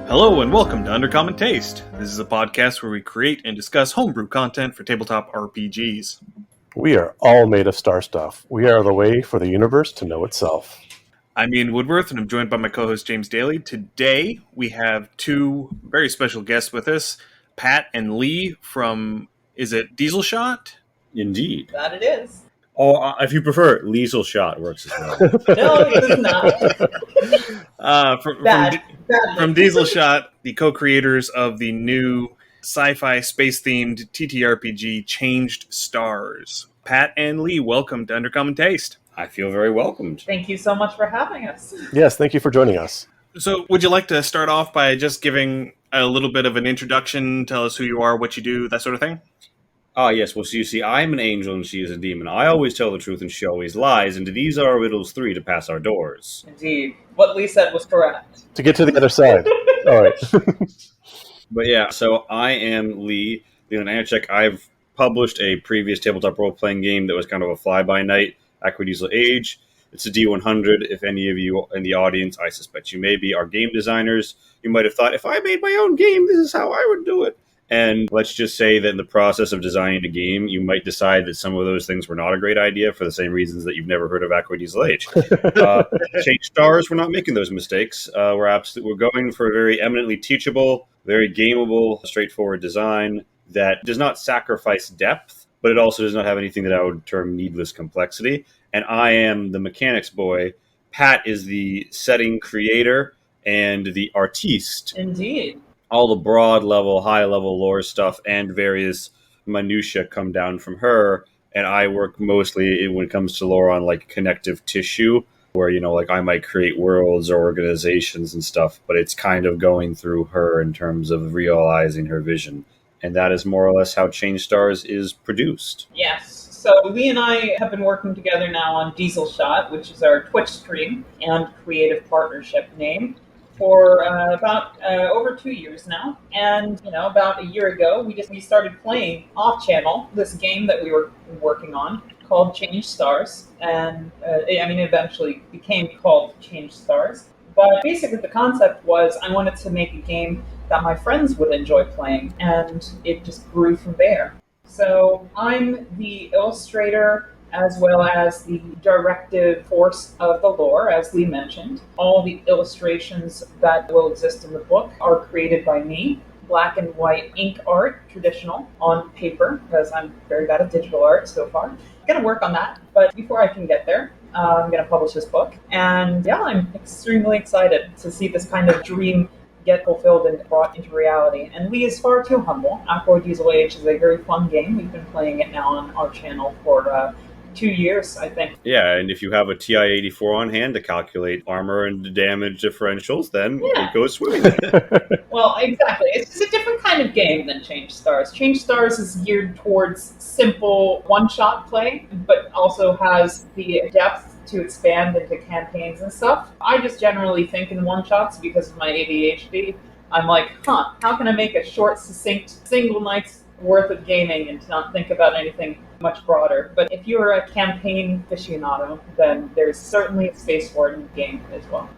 Hello and welcome to Undercommon Taste. This is a podcast where we create and discuss homebrew content for tabletop RPGs. We are all made of star stuff. We are the way for the universe to know itself. I'm Ian Woodworth and I'm joined by my co-host James Daly. Today we have two very special guests with us, Pat and Lee from, is it DieselShot? Indeed. That it is. Oh, if you prefer, DieselShot works as well. No, it does not. From DieselShot, the co-creators of the new sci-fi space-themed TTRPG Changed Stars. Pat and Lee, welcome to Undercommon Taste. I feel very welcomed. Thank you so much for having us. Yes, thank you for joining us. So would you like to start off by just giving a little bit of an introduction, tell us who you are, what you do, that sort of thing? Yes. Well, so you see, I'm an angel and she is a demon. I always tell the truth and she always lies, and these are our riddles 3 to pass our doors. Indeed. What Lee said was correct. To get to the other side. All right. But yeah, so I am Lee Leonanchek. I've published a previous tabletop role-playing game that was kind of a fly-by-night, Aquadiesel Age. It's a D100. If any of you in the audience, I suspect you may be, are game designers, you might have thought, if I made my own game, this is how I would do it. And let's just say that in the process of designing a game, you might decide that some of those things were not a great idea for the same reasons that you've never heard of Aquadiesel Age. Change Stars, we're not making those mistakes. We're going for a very eminently teachable, very gameable, straightforward design that does not sacrifice depth, but it also does not have anything that I would term needless complexity. And I am the mechanics boy. Pat is the setting creator and the artiste. Indeed. All the broad level, high level lore stuff and various minutia come down from her. And I work mostly when it comes to lore on like connective tissue, where, you know, like I might create worlds or organizations and stuff, but it's kind of going through her in terms of realizing her vision. And that is more or less how Change Stars is produced. Yes. So Lee and I have been working together now on DieselShot, which is our Twitch stream and creative partnership name, for about over 2 years now. And, you know, about a year ago, we started playing off-channel this game that we were working on called Change Stars. And, it eventually became called Change Stars. But basically the concept was I wanted to make a game that my friends would enjoy playing, and it just grew from there. So I'm the illustrator as well as the directive force of the lore, as Lee mentioned. All the illustrations that will exist in the book are created by me. Black and white ink art, traditional, on paper, because I'm very bad at digital art so far. I'm going to work on that, but before I can get there, I'm going to publish this book. And yeah, I'm extremely excited to see this kind of dream get fulfilled and brought into reality. And Lee is far too humble. Aquadiesel Age is a very fun game. We've been playing it now on our channel for 2 years, I think. Yeah, and if you have a TI-84 on hand to calculate armor and damage differentials, then it goes swimming. Well, exactly. It's a different kind of game than Change Stars. Change Stars is geared towards simple one-shot play, but also has the depth to expand into campaigns and stuff. I just generally think in one-shots because of my ADHD. I'm like, how can I make a short, succinct, single night's worth of gaming and not think about anything much broader? But if you're a campaign aficionado, then there's certainly a space for it in the game as well.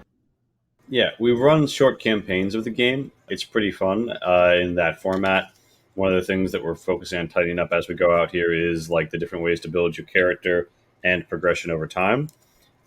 Yeah, we run short campaigns of the game. It's pretty fun in that format. One of the things that we're focusing on tidying up as we go out here is like the different ways to build your character and progression over time.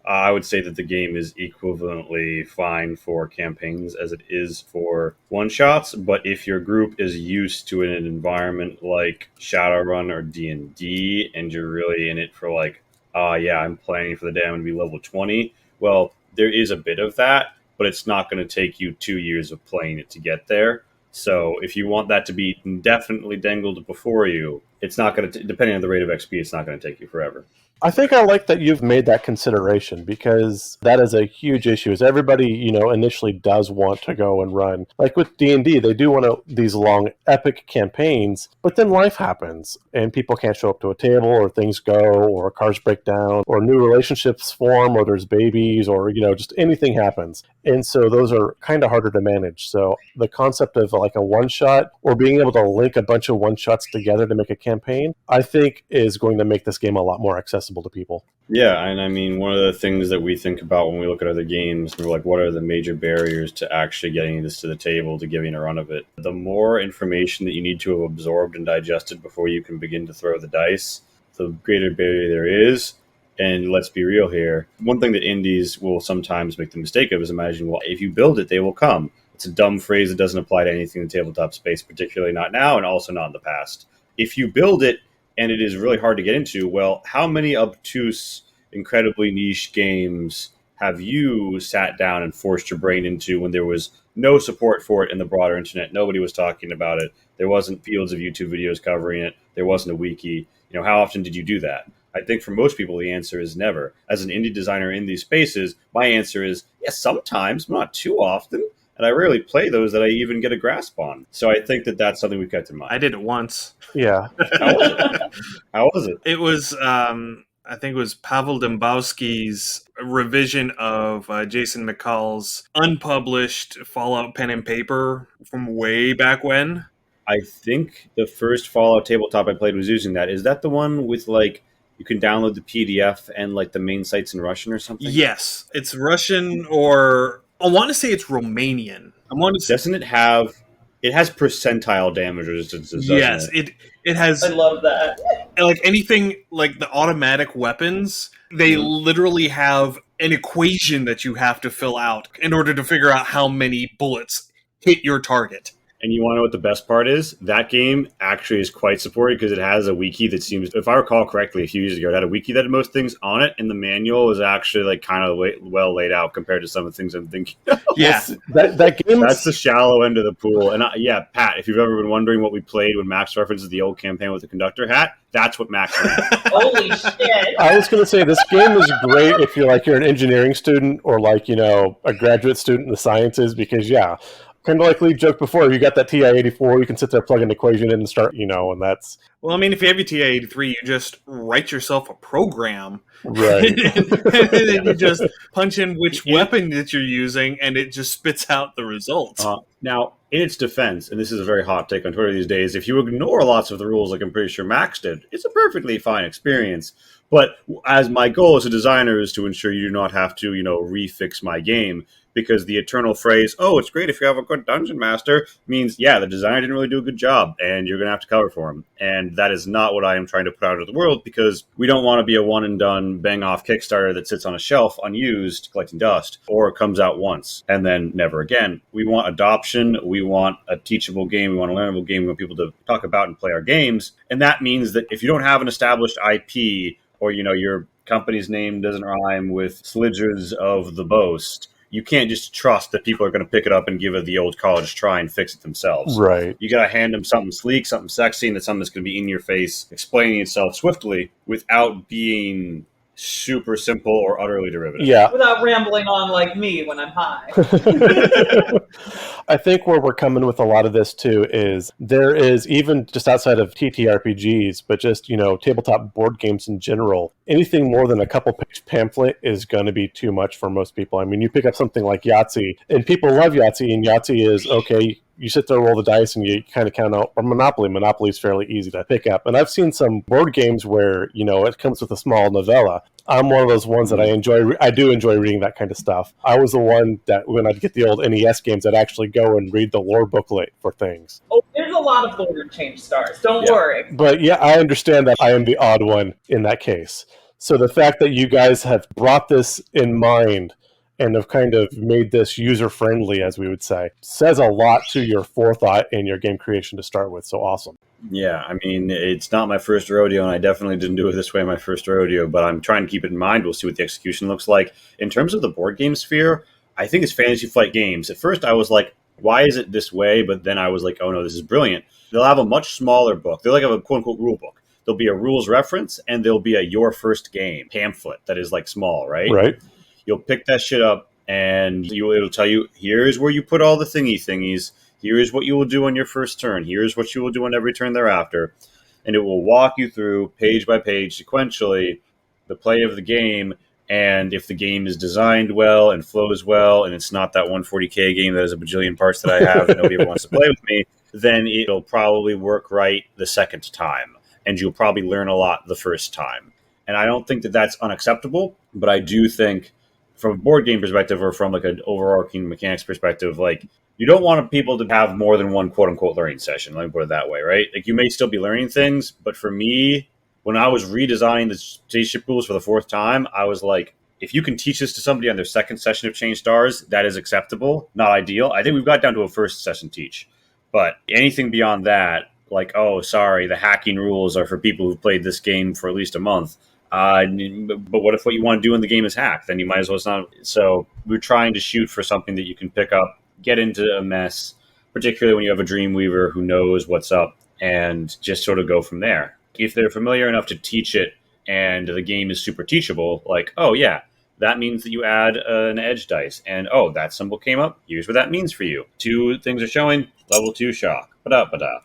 I would say that the game is equivalently fine for campaigns as it is for one-shots, but if your group is used to an environment like Shadowrun or D&D, and you're really in it for like, I'm planning for the day I'm going to be level 20, well, there is a bit of that, but it's not going to take you 2 years of playing it to get there. So if you want that to be indefinitely dangled before you, it's not going to, depending on the rate of XP, it's not going to take you forever. I think I like that you've made that consideration, because that is a huge issue. Is everybody, initially does want to go and run. Like with D&D, they do want these long, epic campaigns, but then life happens, and people can't show up to a table, or things go, or cars break down, or new relationships form, or there's babies, or, just anything happens. And so those are kind of harder to manage. So the concept of like a one-shot, or being able to link a bunch of one-shots together to make a campaign, I think is going to make this game a lot more accessible accessible to people. Yeah, and I mean, one of the things that we think about when we look at other games, we're like, what are the major barriers to actually getting this to the table, to giving a run of it? The more information that you need to have absorbed and digested before you can begin to throw the dice, the greater barrier there is. And let's be real here. One thing that indies will sometimes make the mistake of is imagine, well, if you build it, they will come. It's a dumb phrase that doesn't apply to anything in the tabletop space, particularly not now and also not in the past. If you build it, and it is really hard to get into, well, how many obtuse, incredibly niche games have you sat down and forced your brain into when there was no support for it in the broader internet? Nobody was talking about it. There wasn't fields of YouTube videos covering it. There wasn't a wiki. How often did you do that? I think for most people, the answer is never. As an indie designer in these spaces, my answer is, yes, sometimes, but not too often. And I rarely play those that I even get a grasp on. So I think that that's something we've kept in mind. I did it once. Yeah. How was it? It was, I think it was Pavel Dembowski's revision of Jason McCall's unpublished Fallout pen and paper from way back when. I think the first Fallout tabletop I played was using that. Is that the one with, like, you can download the PDF and, like, the main site's in Russian or something? Yes. It's Russian, or I want to say it's Romanian. Doesn't it have... It has percentile damage resistance, doesn't yes, it? It has... I love that. Like anything, like the automatic weapons, they literally have an equation that you have to fill out in order to figure out how many bullets hit your target. And you want to know what the best part is? That game actually is quite supported because it has a wiki that seems, if I recall correctly, a few years ago, it had a wiki that had most things on it, and the manual was actually like kind of well laid out compared to some of the things I'm thinking. Yes, that game. That's the shallow end of the pool. And Pat, if you've ever been wondering what we played when Max references the old campaign with the conductor hat, that's what Max did. Holy shit! I was going to say this game is great if you're an engineering student or a graduate student in the sciences, because kind of like Lee joked before, you got that TI-84, you can sit there, plug an equation in and start, and that's... Well, I mean, if you have your TI-83, you just write yourself a program. Right. and then you just punch in which weapon that you're using, and it just spits out the results. Now, in its defense, and this is a very hot take on Twitter these days, if you ignore lots of the rules, like I'm pretty sure Max did, it's a perfectly fine experience. But as my goal as a designer is to ensure you do not have to, refix my game, because the eternal phrase, oh, it's great if you have a good dungeon master, means, the designer didn't really do a good job, and you're going to have to cover for him. And that is not what I am trying to put out into the world, because we don't want to be a one-and-done, bang-off Kickstarter that sits on a shelf, unused, collecting dust, or comes out once, and then never again. We want adoption, we want a teachable game, we want a learnable game, we want people to talk about and play our games, and that means that if you don't have an established IP, or, your company's name doesn't rhyme with Slidgers of the Boast, you can't just trust that people are going to pick it up and give it the old college try and fix it themselves. Right. You got to hand them something sleek, something sexy, and something that's going to be in your face, explaining itself swiftly without being super simple or utterly derivative. Yeah. Without rambling on like me when I'm high. I think where we're coming with a lot of this too is there is, even just outside of TTRPGs, but just, tabletop board games in general, anything more than a couple page pamphlet is going to be too much for most people. I mean, you pick up something like Yahtzee, and people love Yahtzee, and Yahtzee is, okay, you sit there, roll the dice, and you kind of count out. Or Monopoly. Monopoly is fairly easy to pick up. And I've seen some board games where, it comes with a small novella. I'm one of those ones that I do enjoy reading that kind of stuff. I was the one that when I'd get the old NES games, I'd actually go and read the lore booklet for things. Oh, there's a lot of lore change stars. Don't worry. But I understand that I am the odd one in that case. So the fact that you guys have brought this in mind and have kind of made this user-friendly, as we would say, says a lot to your forethought in your game creation to start with. So awesome. Yeah, I mean, it's not my first rodeo, and I definitely didn't do it this way my first rodeo, but I'm trying to keep it in mind. We'll see what the execution looks like. In terms of the board game sphere, I think it's Fantasy Flight Games. At first, I was like, why is it this way? But then I was like, oh, no, this is brilliant. They'll have a much smaller book. They'll have a quote-unquote rule book. There'll be a rules reference, and there'll be a your first game pamphlet that is like small, right? Right. You'll pick that shit up, and it'll tell you, here's where you put all the thingies. Here is what you will do on your first turn. Here's what you will do on every turn thereafter. And it will walk you through, page by page, sequentially, the play of the game. And if the game is designed well and flows well, and it's not that 140K game that has a bajillion parts that I have that nobody ever wants to play with me, then it'll probably work right the second time. And you'll probably learn a lot the first time. And I don't think that that's unacceptable, but I do think from a board game perspective or from like an overarching mechanics perspective, like you don't want people to have more than one quote unquote learning session. Let me put it that way, right? Like you may still be learning things, but for me, when I was redesigning the spaceship rules for the fourth time, I was like, if you can teach this to somebody on their second session of Change Stars, that is acceptable, not ideal. I think we've got down to a first session teach. But anything beyond that, like, oh, sorry, the hacking rules are for people who've played this game for at least a month. But what if what you want to do in the game is hack? Then you might as well not. So we're trying to shoot for something that you can pick up, get into a mess, particularly when you have a Dreamweaver who knows what's up, and just sort of go from there. If they're familiar enough to teach it and the game is super teachable, like, oh, yeah, that means that you add an edge dice. And, oh, that symbol came up. Here's what that means for you. 2 things are showing. Level 2 shock. Ba-da-ba-da.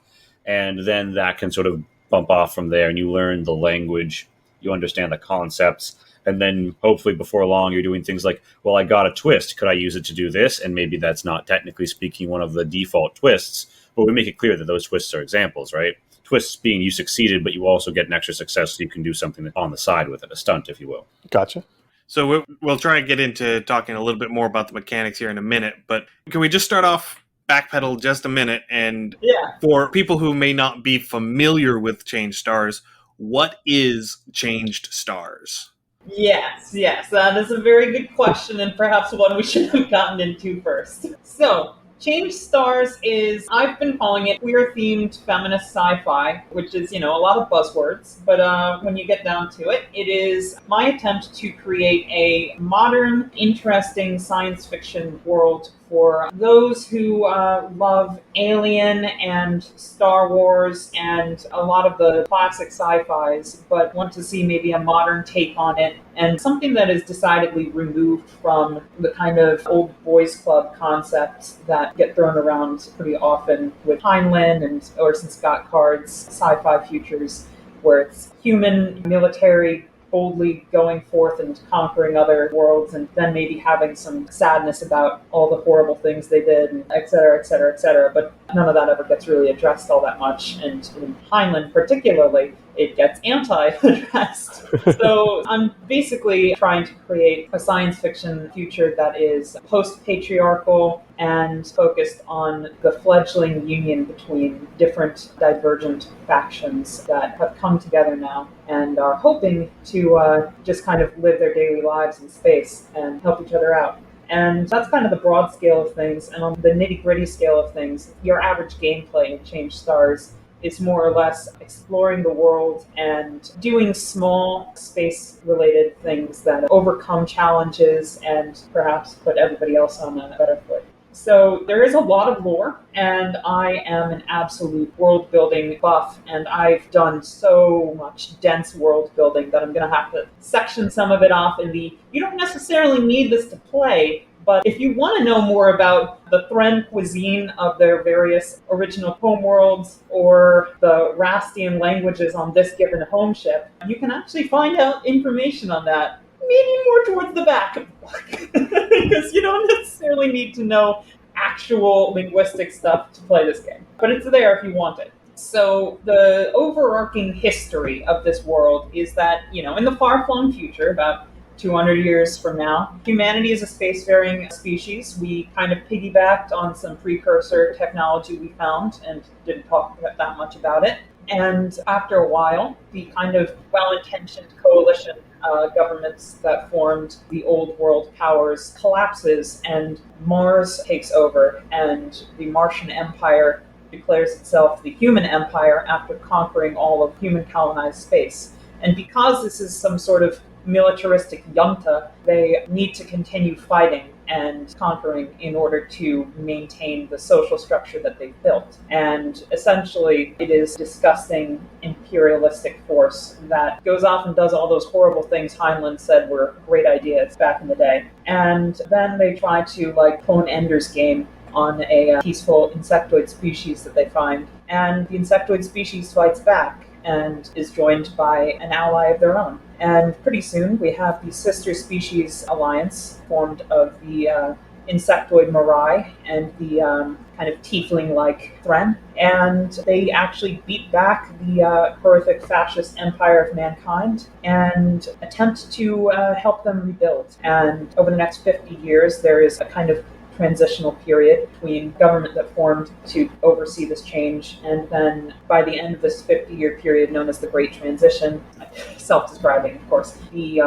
And then that can sort of bump off from there, and you learn the language. You understand the concepts. And then hopefully before long, you're doing things like, well, I got a twist. Could I use it to do this? And maybe that's not technically speaking one of the default twists, but we make it clear that those twists are examples, right? Twists being you succeeded, but you also get an extra success so you can do something on the side with it, a stunt, if you will. Gotcha. So we'll try and get into talking a little bit more about the mechanics here in a minute, but can we just start off, backpedal just a minute, and for people who may not be familiar with Changed Stars, what is Changed Stars? Yes, that is a very good question, and perhaps one we should have gotten into first. So, Changed Stars is, I've been calling it queer-themed feminist sci-fi, which is, a lot of buzzwords, but when you get down to it, it is my attempt to create a modern, interesting science fiction world for those who love Alien and Star Wars and a lot of the classic sci-fis, but want to see maybe a modern take on it and something that is decidedly removed from the kind of old boys club concepts that get thrown around pretty often with Heinlein and Orson Scott Card's sci-fi futures, where it's human military boldly going forth and conquering other worlds, and then maybe having some sadness about all the horrible things they did, and et cetera, et cetera, et cetera. But none of that ever gets really addressed all that much. And in Heinlein particularly, it gets anti-addressed. So I'm basically trying to create a science fiction future that is post-patriarchal and focused on the fledgling union between different divergent factions that have come together now and are hoping to just kind of live their daily lives in space and help each other out. And that's kind of the broad scale of things. And on the nitty-gritty scale of things, your average gameplay in Changed Stars is more or less exploring the world and doing small space-related things that overcome challenges and perhaps put everybody else on a better foot. So there is a lot of lore, and I am an absolute world-building buff, and I've done so much dense world-building that I'm going to have to section some of it off in the, you don't necessarily need this to play, but if you want to know more about the Thren cuisine of their various original homeworlds or the Rastian languages on this given home ship, you can actually find out information on that maybe more towards the back of the book. Because you don't necessarily need to know actual linguistic stuff to play this game. But it's there if you want it. So the overarching history of this world is that, in the far-flung future, about 200 years from now, humanity is a spacefaring species. We kind of piggybacked on some precursor technology we found and didn't talk that much about it. And after a while, the kind of well-intentioned coalition governments that formed the old world powers collapses, and Mars takes over, and the Martian Empire declares itself the human empire after conquering all of human colonized space. And because this is some sort of militaristic junta, they need to continue fighting and conquering in order to maintain the social structure that they've built. And essentially, it is disgusting imperialistic force that goes off and does all those horrible things Heinlein said were great ideas back in the day. And then they try to clone Ender's Game on a peaceful insectoid species that they find. And the insectoid species fights back and is joined by an ally of their own. And pretty soon we have the sister species alliance formed of the insectoid Mirai and the kind of tiefling-like Thren, and they actually beat back the horrific fascist empire of mankind and attempt to help them rebuild. And over the next 50 years, there is a kind of transitional period between government that formed to oversee this change, and then by the end of this 50-year period known as the Great Transition, self-describing, of course, the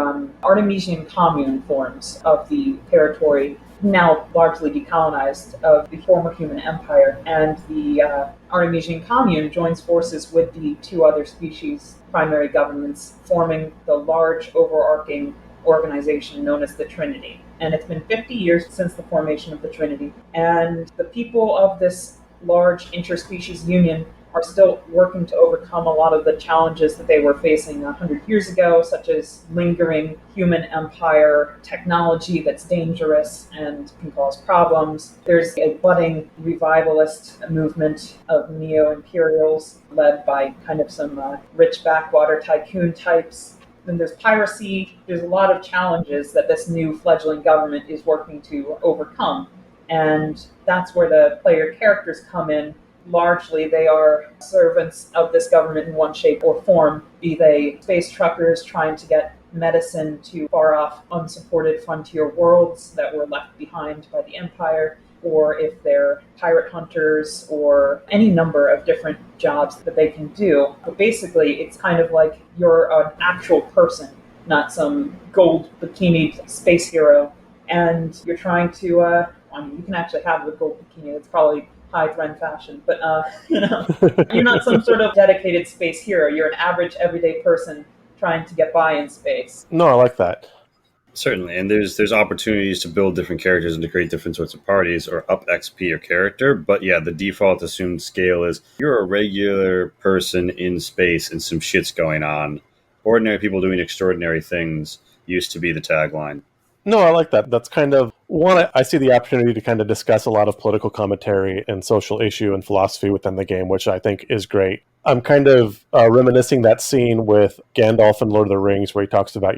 Artemisian commune forms of the territory, now largely decolonized, of the former human empire, and the Artemisian commune joins forces with the two other species' primary governments, forming the large overarching organization known as the Trinity. And it's been 50 years since the formation of the Trinity, and the people of this large interspecies union are still working to overcome a lot of the challenges that they were facing 100 years ago, such as lingering human empire technology that's dangerous and can cause problems. There's a budding revivalist movement of neo-imperials led by kind of some rich backwater tycoon types. Then there's piracy. There's a lot of challenges that this new fledgling government is working to overcome. And that's where the player characters come in. Largely, they are servants of this government in one shape or form, be they space truckers trying to get medicine to far-off, unsupported frontier worlds that were left behind by the Empire, or if they're pirate hunters, or any number of different jobs that they can do. But basically, it's kind of like you're an actual person, not some gold bikini space hero, and you're trying to, you can actually have the gold bikini, it's probably high Thren fashion, but you're not some sort of dedicated space hero, you're an average everyday person trying to get by in space. No, I like that. Certainly, and there's opportunities to build different characters and to create different sorts of parties or up XP your character, but yeah, the default assumed scale is you're a regular person in space and some shit's going on. Ordinary people doing extraordinary things used to be the tagline. No, I like that. That's kind of one. I see the opportunity to kind of discuss a lot of political commentary and social issue and philosophy within the game, which I think is great. I'm kind of reminiscing that scene with Gandalf in Lord of the Rings where he talks about,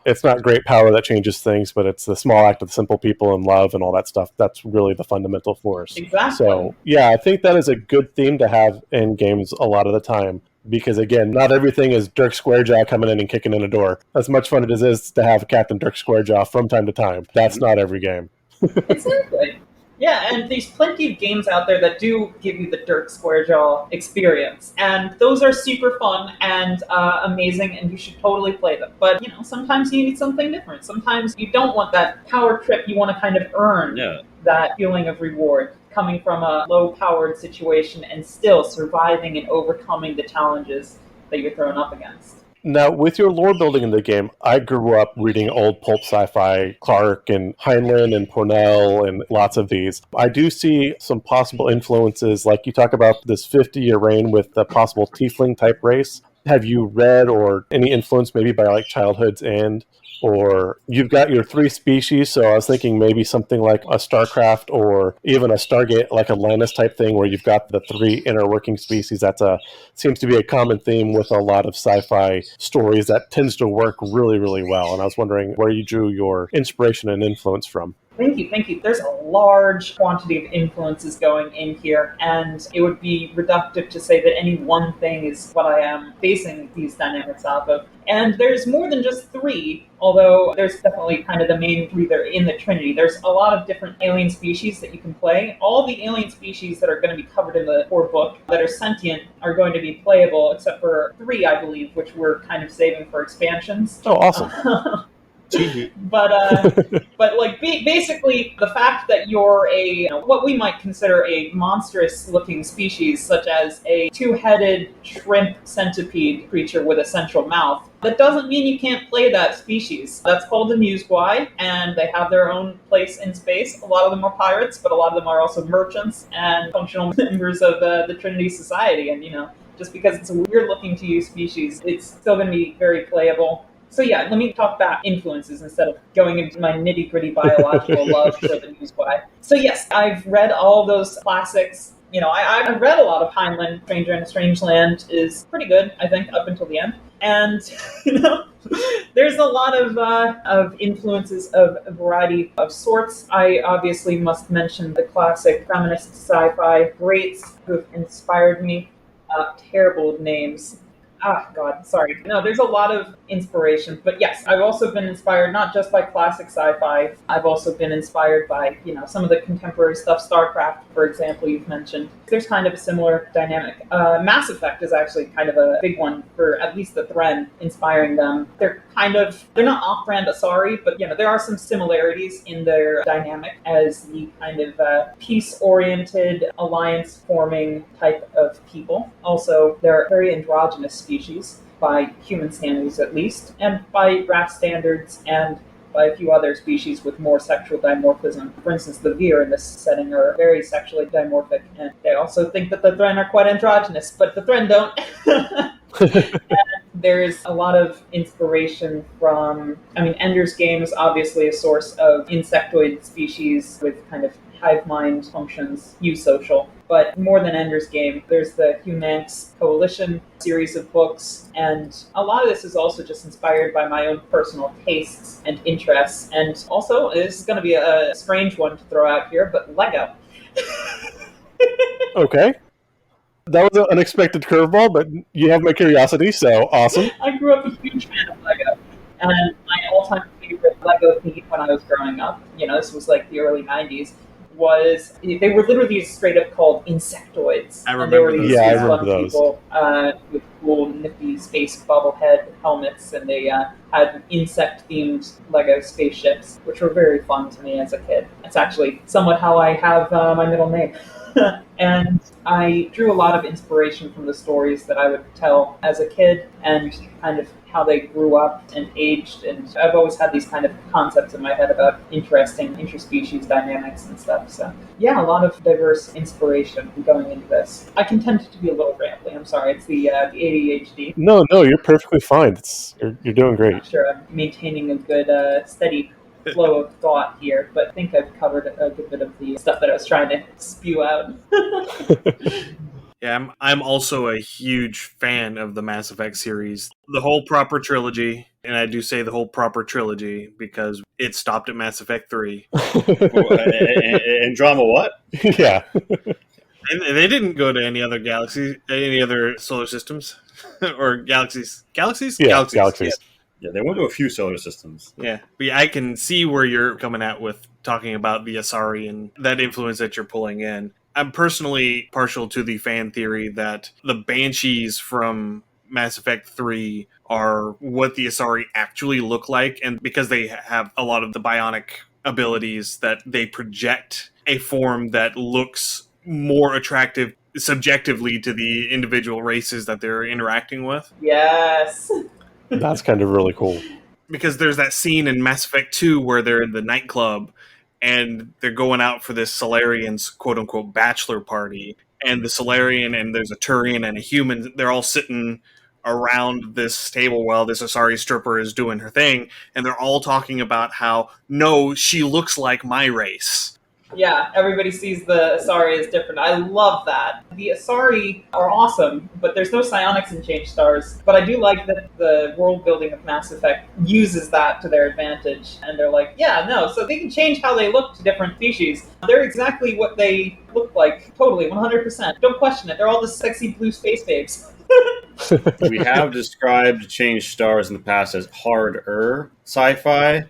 it's not great power that changes things, but it's the small act of the simple people and love and all that stuff. That's really the fundamental force. Exactly. So, yeah, I think that is a good theme to have in games a lot of the time. Because, again, not everything is Dirk Squarejaw coming in and kicking in a door. As much fun as it is to have Captain Dirk Squarejaw from time to time, that's not every game. Exactly. Yeah, and there's plenty of games out there that do give you the Dirk Squarejaw experience. And those are super fun and amazing, and you should totally play them. But, sometimes you need something different. Sometimes you don't want that power trip. You want to kind of earn that feeling of reward, coming from a low-powered situation and still surviving and overcoming the challenges that you're thrown up against. Now, with your lore building in the game, I grew up reading old pulp sci-fi, Clark and Heinlein and Pornell and lots of these. I do see some possible influences, like you talk about this 50-year reign with the possible tiefling-type race. Have you read or any influence maybe by like Childhood's End? Or you've got your three species, so I was thinking maybe something like a StarCraft or even a Stargate, like Atlantis type thing, where you've got the three inner working species. Seems to be a common theme with a lot of sci-fi stories that tends to work really, really well. And I was wondering where you drew your inspiration and influence from. Thank you. There's a large quantity of influences going in here, and it would be reductive to say that any one thing is what I am basing these dynamics off of. And there's more than just three, although there's definitely kind of the main three that are in the Trinity. There's a lot of different alien species that you can play. All the alien species that are going to be covered in the core book that are sentient are going to be playable, except for three, I believe, which we're kind of saving for expansions. Oh, awesome. But like basically the fact that you're what we might consider a monstrous looking species, such as a two-headed shrimp centipede creature with a central mouth, that doesn't mean you can't play that species. That's called the Musewai, and they have their own place in space. A lot of them are pirates, but a lot of them are also merchants and functional members of the Trinity Society. And just because it's a weird looking to you species, it's still going to be very playable. So yeah, let me talk about influences instead of going into my nitty-gritty biological love for the Musewai. So yes, I've read all those classics. I read a lot of Heinlein. Stranger in a Strange Land is pretty good, I think, up until the end. And, there's a lot of influences of a variety of sorts. I obviously must mention the classic feminist sci-fi greats who have inspired me. Terrible names. God, sorry. No, there's a lot of inspiration. But yes, I've also been inspired not just by classic sci-fi. I've also been inspired by, some of the contemporary stuff. StarCraft, for example, you've mentioned. There's kind of a similar dynamic. Mass Effect is actually kind of a big one for at least the Thren, inspiring them. They're not off-brand Asari, but, there are some similarities in their dynamic as the kind of peace-oriented, alliance-forming type of people. Also, they're very androgynous species, by human standards at least, and by rat standards, and by a few other species with more sexual dimorphism. For instance, the Veer in this setting are very sexually dimorphic, and they also think that the Thren are quite androgynous, but the Thren don't. There's a lot of inspiration from, Ender's Game is obviously a source of insectoid species with kind of hive mind functions, eusocial. But more than Ender's Game, there's the Humanx Coalition series of books, and a lot of this is also just inspired by my own personal tastes and interests, and also, this is going to be a strange one to throw out here, but Lego. Okay. That was an unexpected curveball, but you have my curiosity, so awesome. I grew up a huge fan of Lego, and my all-time favorite Lego theme when I was growing up, this was like the early 90s, they were literally straight up called insectoids. I remember and they were those. I these remember fun those. people with cool, nifty space bobblehead helmets, and they had insect-themed Lego spaceships, which were very fun to me as a kid. That's actually somewhat how I have my middle name. And I drew a lot of inspiration from the stories that I would tell as a kid, and kind of how they grew up and aged, and I've always had these kind of concepts in my head about interesting interspecies dynamics and stuff. So yeah, a lot of diverse inspiration going into this. I can tend to be a little rambly. I'm sorry, it's the ADHD. No, you're perfectly fine. You're doing great. I'm sure I'm maintaining a good steady flow of thought here, but I think I've covered a good bit of the stuff that I was trying to spew out. Yeah, I'm also a huge fan of the Mass Effect series. The whole proper trilogy, and I do say the whole proper trilogy because it stopped at Mass Effect 3. And drama what? Yeah. And they didn't go to any other galaxies, any other solar systems, or galaxies. Galaxies? Yeah, Galaxies. galaxies. Yeah, they went to a few solar systems. Yeah, but I can see where you're coming at with talking about the Asari and that influence that you're pulling in. I'm personally partial to the fan theory that the Banshees from Mass Effect 3 are what the Asari actually look like, and because they have a lot of the bionic abilities, that they project a form that looks more attractive subjectively to the individual races that they're interacting with. Yes. That's kind of really cool. Because there's that scene in Mass Effect 2 where they're in the nightclub and they're going out for this Solarian's quote-unquote bachelor party. And the Solarian and there's a Turian and a human, they're all sitting around this table while this Asari stripper is doing her thing. And they're all talking about how, no, she looks like my race. Yeah, everybody sees the Asari as different. I love that. The Asari are awesome, but there's no psionics in Change Stars. But I do like that the world building of Mass Effect uses that to their advantage. And they're like, yeah, no, so they can change how they look to different species. They're exactly what they look like, totally, 100%. Don't question it. They're all the sexy blue space babes. We have described Change Stars in the past as harder sci-fi.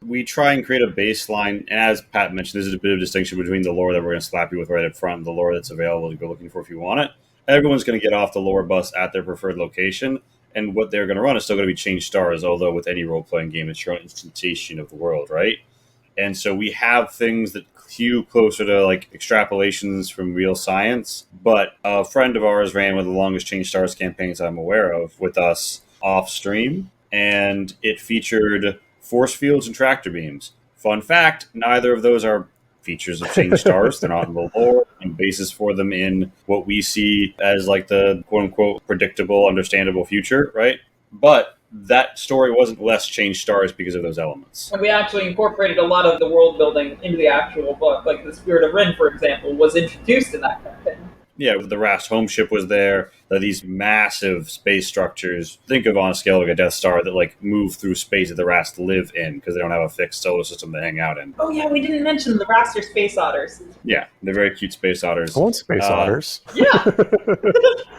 We try and create a baseline, and as Pat mentioned, there's a bit of distinction between the lore that we're going to slap you with right up front and the lore that's available to go looking for if you want it. Everyone's going to get off the lore bus at their preferred location, and what they're going to run is still going to be Change Stars, although with any role-playing game, it's your own instantation of the world, right? And so we have things that hew closer to like extrapolations from real science, but a friend of ours ran one of the longest Change Stars campaigns I'm aware of with us off-stream, and it featured force fields and tractor beams. Fun fact, neither of those are features of Change Stars. They're not in the lore and basis for them in what we see as like the quote-unquote predictable, understandable future, right? But that story wasn't less Change Stars because of those elements. And we actually incorporated a lot of the world building into the actual book. Like the Spirit of Rin, for example, was introduced in that campaign. Yeah, the Rast home ship was there. These massive space structures. Think of on a scale like a Death Star that like move through space that the Rast live in because they don't have a fixed solar system to hang out in. Oh yeah, we didn't mention the Rast are space otters. Yeah, they're very cute space otters. I want space otters. Yeah.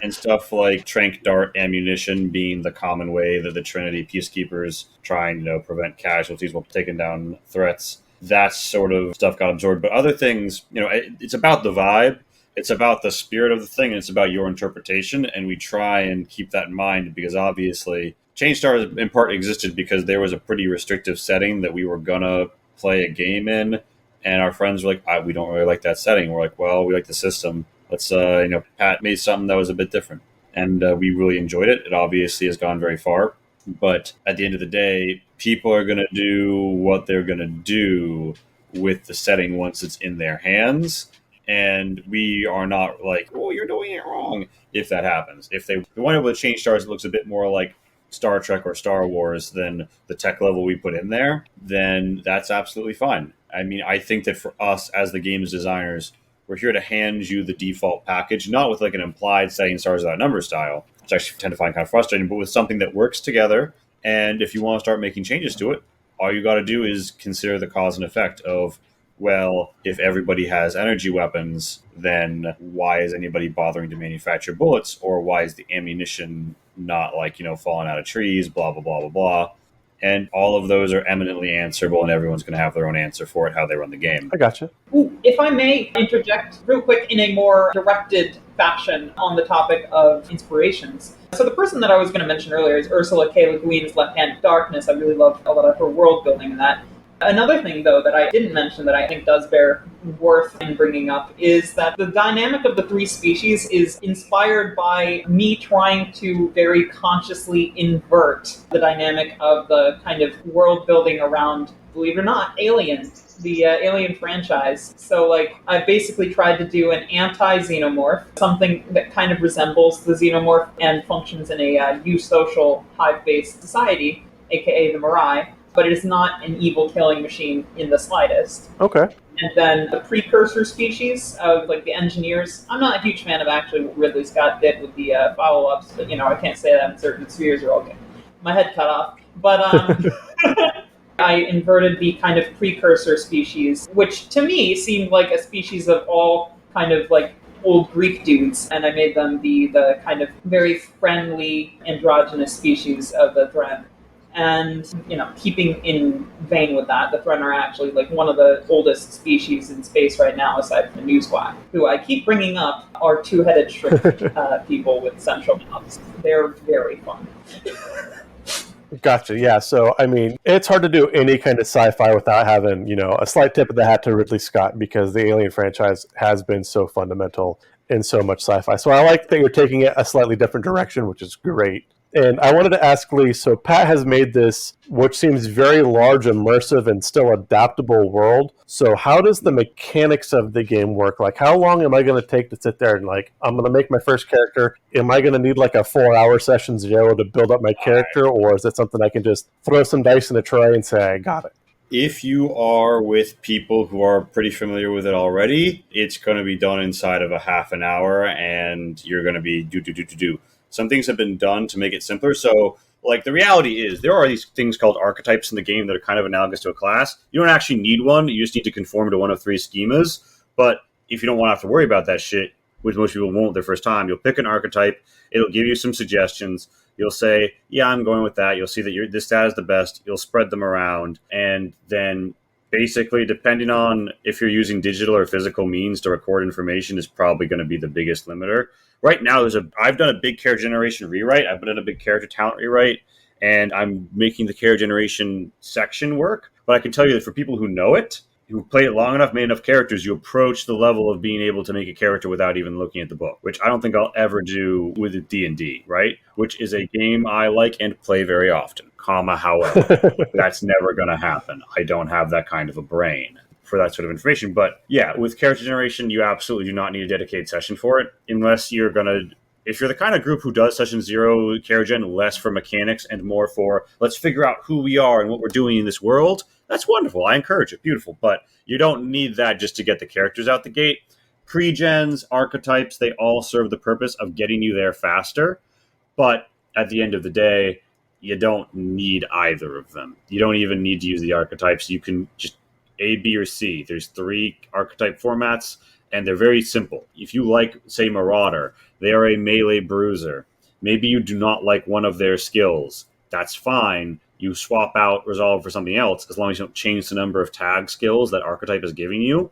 And stuff like tranq dart ammunition being the common way that the Trinity peacekeepers try and prevent casualties while taking down threats. That sort of stuff got absorbed. But other things, it's about the vibe. It's about the spirit of the thing, and it's about your interpretation, and we try and keep that in mind because obviously Change Stars in part existed because there was a pretty restrictive setting that we were going to play a game in, and our friends were like, we don't really like that setting. We're like, well, we like the system. Let's, Pat made something that was a bit different, and we really enjoyed it. It obviously has gone very far, but at the end of the day, people are going to do what they're going to do with the setting once it's in their hands. And we are not like, oh, you're doing it wrong if that happens. If they want to be able to change stars, it looks a bit more like Star Trek or Star Wars than the tech level we put in there, then that's absolutely fine. I mean, I think that for us as the games designers, we're here to hand you the default package, not with like an implied setting stars without number style, which I tend to find kind of frustrating, but with something that works together. And if you want to start making changes to it, all you got to do is consider the cause and effect of, well, if everybody has energy weapons, then why is anybody bothering to manufacture bullets? Or why is the ammunition not falling out of trees, blah, blah, blah, blah, blah. And all of those are eminently answerable, and everyone's going to have their own answer for it, how they run the game. I gotcha. Ooh, if I may interject real quick in a more directed fashion on the topic of inspirations. So the person that I was going to mention earlier is Ursula K. Le Guin's Left Hand of Darkness. I really loved a lot of her world building in that. Another thing, though, that I didn't mention that I think does bear worth in bringing up is that the dynamic of the three species is inspired by me trying to very consciously invert the dynamic of the kind of world building around, believe it or not, Alien, the Alien franchise. So, I basically tried to do an anti-xenomorph, something that kind of resembles the xenomorph and functions in a eusocial hive-based society, aka the Mirai. But it is not an evil killing machine in the slightest. Okay. And then the precursor species of the engineers. I'm not a huge fan of actually what Ridley Scott did with the follow-ups, but I can't say that in certain spheres or I'll get my head cut off. But I inverted the kind of precursor species, which to me seemed like a species of all kind of old Greek dudes, and I made them the kind of very friendly androgynous species of the Thren. And, keeping in vein with that, the Thren are actually one of the oldest species in space right now, aside from the Newsquack, who I keep bringing up are two-headed shrimp people with central mouths. They're very fun. Gotcha. Yeah. So, I mean, it's hard to do any kind of sci-fi without having, a slight tip of the hat to Ridley Scott, because the Alien franchise has been so fundamental in so much sci-fi. So I like that you're taking it a slightly different direction, which is great. And I wanted to ask Lee, so Pat has made this, which seems very large, immersive, and still adaptable world. So how does the mechanics of the game work? How long am I going to take to sit there and, I'm going to make my first character? Am I going to need, a 4-hour session zero to build up my character? Or is it something I can just throw some dice in a tray and say, I got it? If you are with people who are pretty familiar with it already, it's going to be done inside of a half an hour, and you're going to be do. Some things have been done to make it simpler. So, the reality is there are these things called archetypes in the game that are kind of analogous to a class. You don't actually need one. You just need to conform to one of three schemas. But if you don't want to have to worry about that shit, which most people won't their first time, you'll pick an archetype. It'll give you some suggestions. You'll say, yeah, I'm going with that. You'll see that this stat is the best. You'll spread them around. And then basically, depending on if you're using digital or physical means to record information is probably going to be the biggest limiter. Right now, I've done a big character generation rewrite. I've done a big character talent rewrite, and I'm making the character generation section work. But I can tell you that for people who know it, who play it long enough, made enough characters, you approach the level of being able to make a character without even looking at the book, which I don't think I'll ever do with D&D, right? Which is a game I like and play very often, however. That's never going to happen. I don't have that kind of a brain for that sort of information. But yeah, with character generation, you absolutely do not need a dedicated session for it, unless you're going to, if you're the kind of group who does session zero character gen less for mechanics and more for let's figure out who we are and what we're doing in this world, that's wonderful. I encourage it. Beautiful. But you don't need that just to get the characters out the gate. Pre-gens, archetypes, they all serve the purpose of getting you there faster. But at the end of the day, you don't need either of them. You don't even need to use the archetypes. You can just A, B, or C. There's 3 archetype formats, and they're very simple. If you like, say, Marauder, they are a melee bruiser. Maybe you do not like one of their skills. That's fine. You swap out Resolve for something else. As long as you don't change the number of tag skills that archetype is giving you,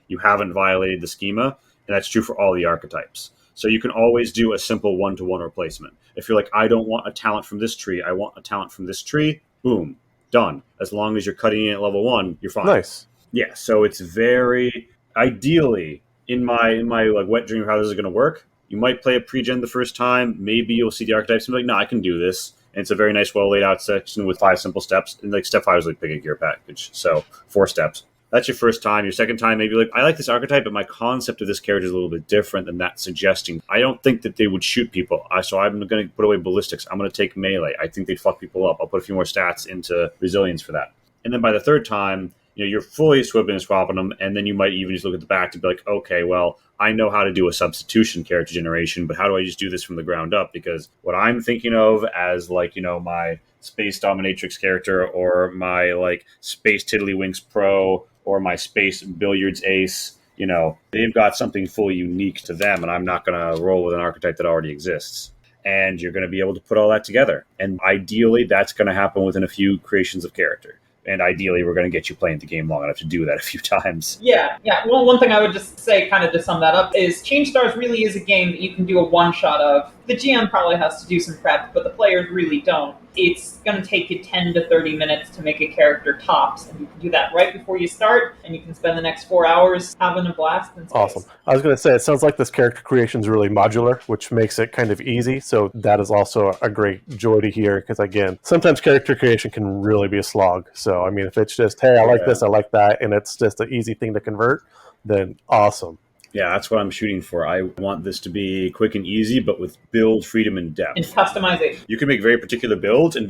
you haven't violated the schema, and that's true for all the archetypes. So you can always do a simple one-to-one replacement. If you're like, I don't want a talent from this tree, I want a talent from this tree, boom, done. As long as you're cutting in at level 1, you're fine. Nice. Yeah, so it's very, ideally, in my like wet dream of how this is going to work, you might play a pre-gen the first time, maybe you'll see the archetypes and be like, no, I can do this. And it's a very nice, well laid out section with 5 simple steps. And like step 5 is like pick a gear package. So 4 steps. That's your first time. Your second time, maybe like, I like this archetype, but my concept of this character is a little bit different than that suggesting. I don't think that they would shoot people. So I'm going to put away ballistics. I'm going to take melee. I think they'd fuck people up. I'll put a few more stats into resilience for that. And then by the third time, you're fully swapping and swapping them. And then you might even just look at the back to be like, okay, well, I know how to do a substitution character generation, but how do I just do this from the ground up? Because what I'm thinking of as like, my Space Dominatrix character or my like Space Tiddlywinks Pro or my Space Billiards Ace, they've got something fully unique to them, and I'm not going to roll with an archetype that already exists. And you're going to be able to put all that together. And ideally, that's going to happen within a few creations of character. And ideally, we're going to get you playing the game long enough to do that a few times. Yeah. Well, one thing I would just say, kind of to sum that up, is Change Stars really is a game that you can do a one-shot of. The GM probably has to do some prep, but the players really don't. It's going to take you 10 to 30 minutes to make a character tops, and you can do that right before you start, and you can spend the next 4 hours having a blast in space. Awesome. I was going to say, it sounds like this character creation is really modular, which makes it kind of easy, so that is also a great joy to hear, because again, sometimes character creation can really be a slog. So, I mean, if it's just, hey, I like this, I like that, and it's just an easy thing to convert, then awesome. Yeah, that's what I'm shooting for. I want this to be quick and easy, but with build freedom and depth. And customization. You can make very particular builds, and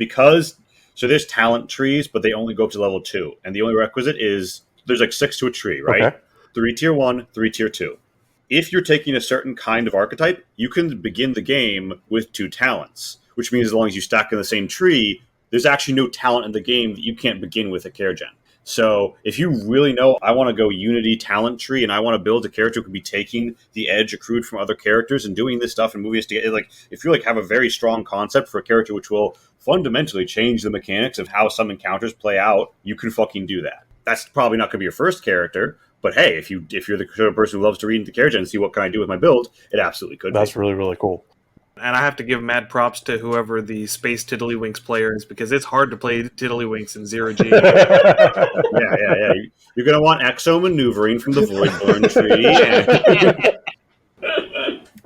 so there's talent trees, but they only go up to level 2. And the only requisite is, there's like 6 to a tree, right? Okay. 3 tier 1, 3 tier 2. If you're taking a certain kind of archetype, you can begin the game with 2 talents, which means as long as you stack in the same tree, there's actually no talent in the game that you can't begin with a care gen. So if you really know, I want to go Unity talent tree and I want to build a character who could be taking the edge accrued from other characters and doing this stuff and moving us together, like if you like have a very strong concept for a character which will fundamentally change the mechanics of how some encounters play out, you can fucking do that. That's probably not going to be your first character, but hey, if you're the sort of person who loves to read into character and see what can I do with my build, it absolutely could. That's really, really cool. And I have to give mad props to whoever the Space Tiddlywinks player is, because it's hard to play Tiddlywinks in 0G. Yeah. You're going to want exo maneuvering from the Voidborn tree.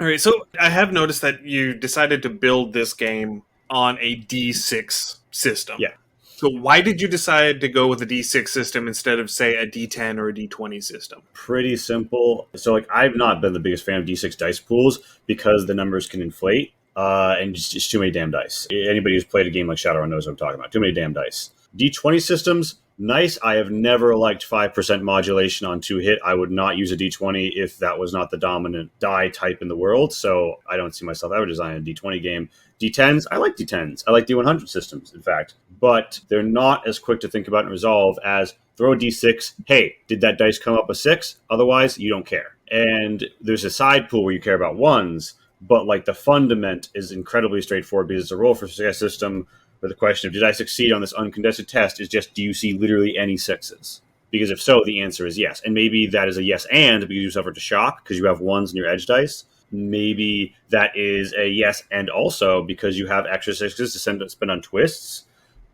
All right, so I have noticed that you decided to build this game on a D6 system. Yeah. So why did you decide to go with a D6 system instead of, say, a D10 or a D20 system? Pretty simple. So, I've not been the biggest fan of D6 dice pools because the numbers can inflate and just too many damn dice. Anybody who's played a game like Shadowrun knows what I'm talking about. Too many damn dice. D20 systems, nice. I have never liked 5% modulation on 2-hit. I would not use a D20 if that was not the dominant die type in the world. So, I don't see myself ever designing a D20 game. D10s, I like D10s. I like D100 systems, in fact. But they're not as quick to think about and resolve as throw a D6. Hey, did that dice come up a 6? Otherwise, you don't care. And there's a side pool where you care about 1s, but like the fundament is incredibly straightforward because it's a roll for success system where the question of did I succeed on this uncontested test is just do you see literally any 6s? Because if so, the answer is yes. And maybe that is a yes and because you suffered a shock because you have 1s in your edge dice. Maybe that is a yes and also because you have extra 6s to spend on twists.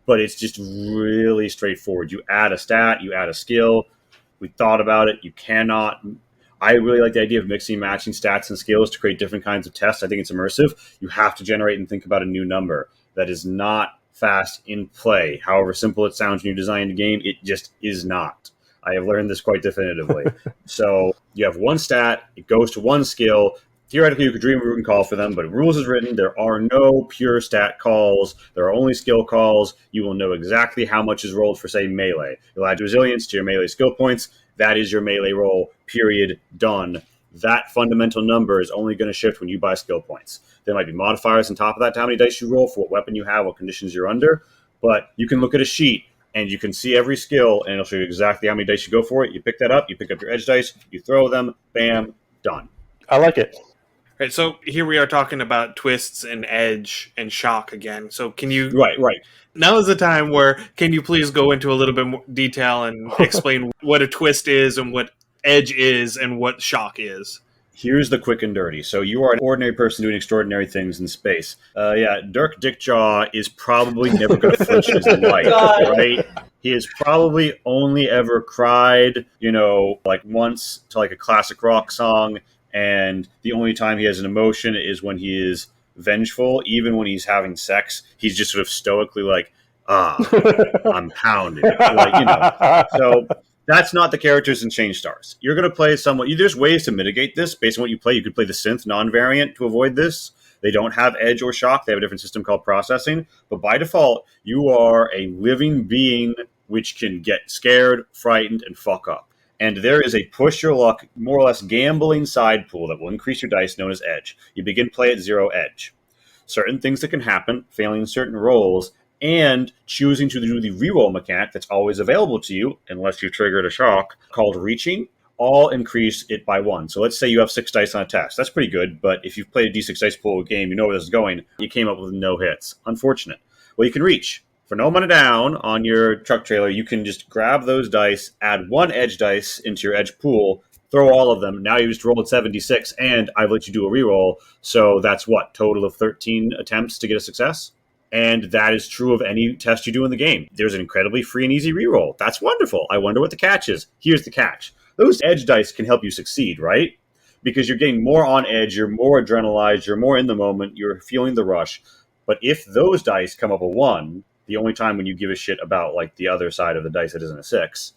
But it's just really straightforward. You add a stat, you add a skill. We thought about it. You cannot. I really like the idea of mixing and matching stats and skills to create different kinds of tests. I think it's immersive. You have to generate and think about a new number that is not fast in play. However simple it sounds when you design a game, it just is not. I have learned this quite definitively. So you have one stat, it goes to one skill. Theoretically, you could dream, root, and call for them, but rules is written. There are no pure stat calls. There are only skill calls. You will know exactly how much is rolled for, say, melee. You'll add resilience to your melee skill points. That is your melee roll, period, done. that fundamental number is only going to shift when you buy skill points. There might be modifiers on top of that to how many dice you roll for what weapon you have, what conditions you're under, but you can look at a sheet and you can see every skill and it'll show you exactly how many dice you go for it. You pick that up, you pick up your edge dice, you throw them, bam, done. I like it. Right, so here we are talking about twists and edge and shock again. So can you... Right. Now is the time where, can you please go into a little bit more detail and explain what a twist is and what edge is and what shock is? Here's the quick and dirty. So you are an ordinary person doing extraordinary things in space. Dirk Dickjaw is probably never going to flinch in his life, right? He has probably only ever cried, like once to like a classic rock song. And the only time he has an emotion is when he is vengeful. Even when he's having sex, he's just sort of stoically like, I'm pounded. So that's not the characters in Change Stars. You're going to play somewhat. There's ways to mitigate this based on what you play. You could play the synth non-variant to avoid this. They don't have edge or shock. They have a different system called processing. But by default, you are a living being which can get scared, frightened, and fuck up. And there is a push your luck, more or less gambling side pool that will increase your dice known as edge. You begin play at 0 edge. Certain things that can happen, failing certain rolls, and choosing to do the reroll mechanic that's always available to you, unless you triggered a shock, called reaching, all increase it by 1. So let's say you have 6 dice on a test. That's pretty good, but if you've played a D6 dice pool game, you know where this is going. You came up with no hits. Unfortunate. Well, you can reach. For no money down on your truck trailer, you can just grab those dice, add 1 edge dice into your edge pool, throw all of them. Now you just rolled 76, and I've let you do a reroll. So that's what? Total of 13 attempts to get a success? And that is true of any test you do in the game. There's an incredibly free and easy reroll. That's wonderful. I wonder what the catch is. Here's the catch. Those edge dice can help you succeed, right? Because you're getting more on edge, you're more adrenalized, you're more in the moment, you're feeling the rush. But if those dice come up a 1... the only time when you give a shit about like the other side of the dice that isn't a 6.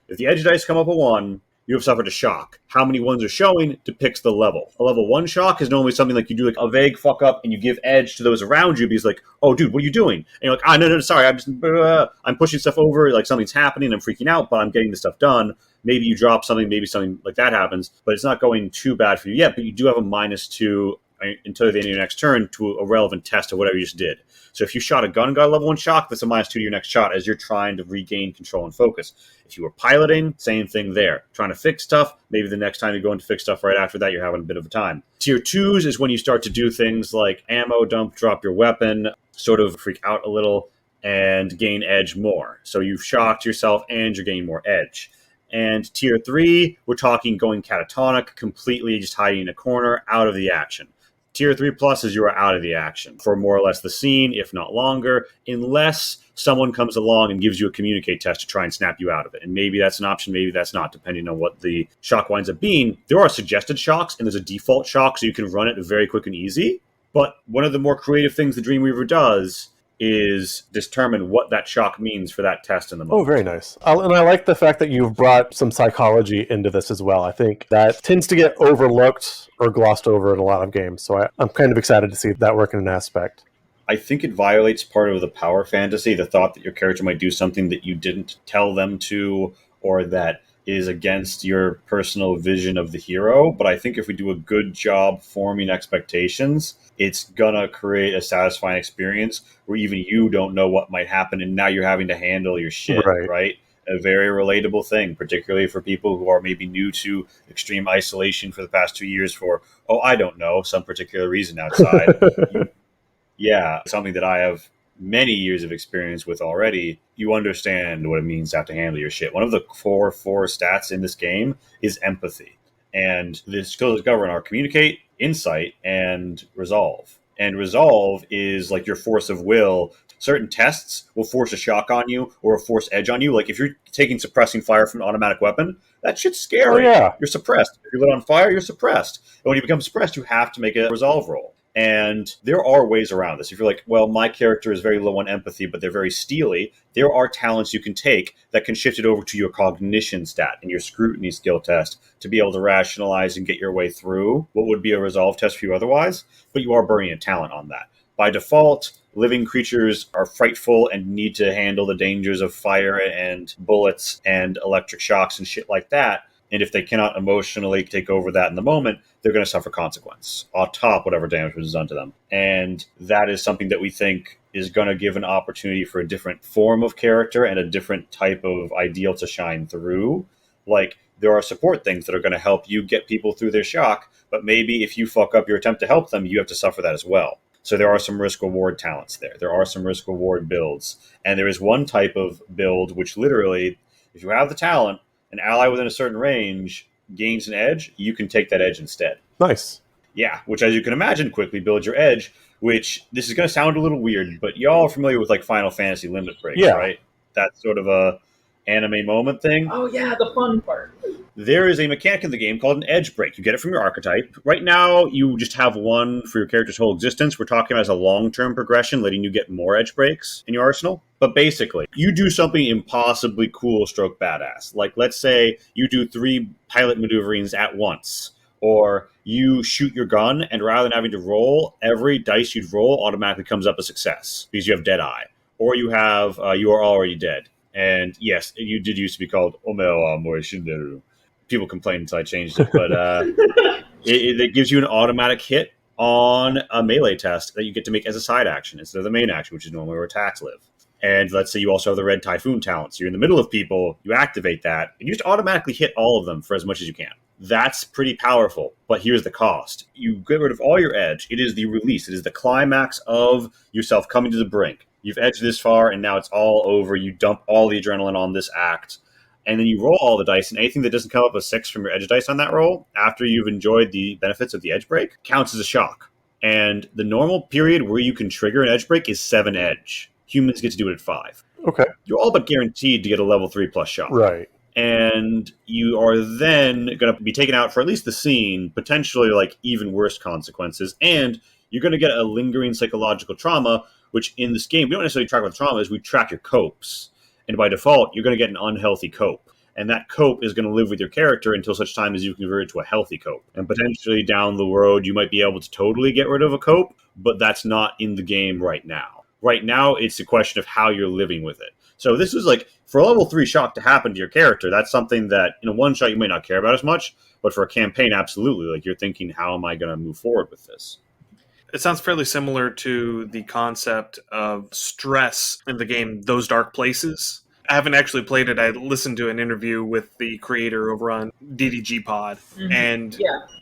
If the edge dice come up a 1, you have suffered a shock. How many ones are showing depicts the level. A level 1 shock is normally something like you do like a vague fuck up and you give edge to those around you because like, oh dude, what are you doing? And you're like, no, sorry, I'm pushing stuff over, like something's happening, I'm freaking out, but I'm getting the stuff done. Maybe you drop something, maybe something like that happens, but it's not going too bad for you yet, but you do have a -2 until the end of your next turn to a relevant test of whatever you just did. So if you shot a gun and got a level 1 shock, that's a -2 to your next shot as you're trying to regain control and focus. If you were piloting, same thing there. Trying to fix stuff, maybe the next time you go in to fix stuff right after that, you're having a bit of a time. Tier 2s is when you start to do things like ammo dump, drop your weapon, sort of freak out a little, and gain edge more. So you've shocked yourself and you're gaining more edge. And Tier 3, we're talking going catatonic, completely just hiding in a corner, out of the action. Tier 3 plus is you are out of the action for more or less the scene, if not longer, unless someone comes along and gives you a communicate test to try and snap you out of it. And maybe that's an option, maybe that's not, depending on what the shock winds up being. There are suggested shocks, and there's a default shock, so you can run it very quick and easy. But one of the more creative things the Dreamweaver does is determine what that shock means for that test in the moment. Oh, very nice. And I like the fact that you've brought some psychology into this as well. I think that tends to get overlooked or glossed over in a lot of games. So I'm kind of excited to see that work in an aspect. I think it violates part of the power fantasy, the thought that your character might do something that you didn't tell them to, or that is against your personal vision of the hero. But I think if we do a good job forming expectations, it's gonna create a satisfying experience where even you don't know what might happen, and now you're having to handle your shit, right? A very relatable thing, particularly for people who are maybe new to extreme isolation for the past 2 years for, I don't know, some particular reason outside. Yeah, something that I have many years of experience with already. You understand what it means to have to handle your shit. One of the core 4 stats in this game is empathy. And the skills that govern are communicate, insight, and resolve. And resolve is like your force of will. Certain tests will force a shock on you or force edge on you. Like if you're taking suppressing fire from an automatic weapon, that shit's scary. Oh, yeah. You're suppressed. If you're lit on fire, you're suppressed. And when you become suppressed, you have to make a resolve roll. And there are ways around this. If you're like, well, my character is very low on empathy, but they're very steely, there are talents you can take that can shift it over to your cognition stat and your scrutiny skill test to be able to rationalize and get your way through what would be a resolve test for you otherwise, but you are burning a talent on that. By default, living creatures are frightful and need to handle the dangers of fire and bullets and electric shocks and shit like that. And if they cannot emotionally take over that in the moment, they're going to suffer consequence on top whatever damage was done to them. And that is something that we think is going to give an opportunity for a different form of character and a different type of ideal to shine through. Like, there are support things that are going to help you get people through their shock, but maybe if you fuck up your attempt to help them, you have to suffer that as well. So there are some risk-reward talents there. There are some risk-reward builds. And there is one type of build which literally, if you have the talent, an ally within a certain range gains an edge, you can take that edge instead. Nice. Yeah, which, as you can imagine, quickly builds your edge, which, this is going to sound a little weird, but y'all are familiar with, like, Final Fantasy limit breaks, right? That's sort of a anime moment thing. Oh, yeah, the fun part. There is a mechanic in the game called an edge break. You get it from your archetype. Right now, you just have one for your character's whole existence. We're talking about as a long-term progression, letting you get more edge breaks in your arsenal. But basically, you do something impossibly cool stroke badass. Like, let's say you do 3 pilot maneuverings at once. Or you shoot your gun, and rather than having to roll, every dice you'd roll automatically comes up a success because you have dead eye. Or you have, you are already dead. And yes, you did used to be called Omeo Amoi Shinderu. People complained until I changed it, but it gives you an automatic hit on a melee test that you get to make as a side action instead of the main action, which is normally where attacks live. And let's say you also have the Red Typhoon talent. So you're in the middle of people, you activate that, and you just automatically hit all of them for as much as you can. That's pretty powerful, but here's the cost. You get rid of all your edge. It is the release. It is the climax of yourself coming to the brink. You've edged this far, and now it's all over. You dump all the adrenaline on this act. And then you roll all the dice, and anything that doesn't come up with 6 from your edge dice on that roll, after you've enjoyed the benefits of the edge break, counts as a shock. And the normal period where you can trigger an edge break is 7 edge. Humans get to do it at 5. Okay. You're all but guaranteed to get a level 3 plus shock. Right. And you are then going to be taken out for at least the scene, potentially like even worse consequences. And you're going to get a lingering psychological trauma, which in this game, we don't necessarily track what the trauma is, we track your copes. And by default, you're going to get an unhealthy cope. And that cope is going to live with your character until such time as you convert it to a healthy cope. And potentially down the road, you might be able to totally get rid of a cope, but that's not in the game right now. Right now, it's a question of how you're living with it. So this is like, for a level 3 shock to happen to your character, that's something that in a one-shot you may not care about as much, but for a campaign, absolutely. Like, you're thinking, how am I going to move forward with this? It sounds fairly similar to the concept of stress in the game Those Dark Places. I haven't actually played it. I listened to an interview with the creator over on DDG Pod, and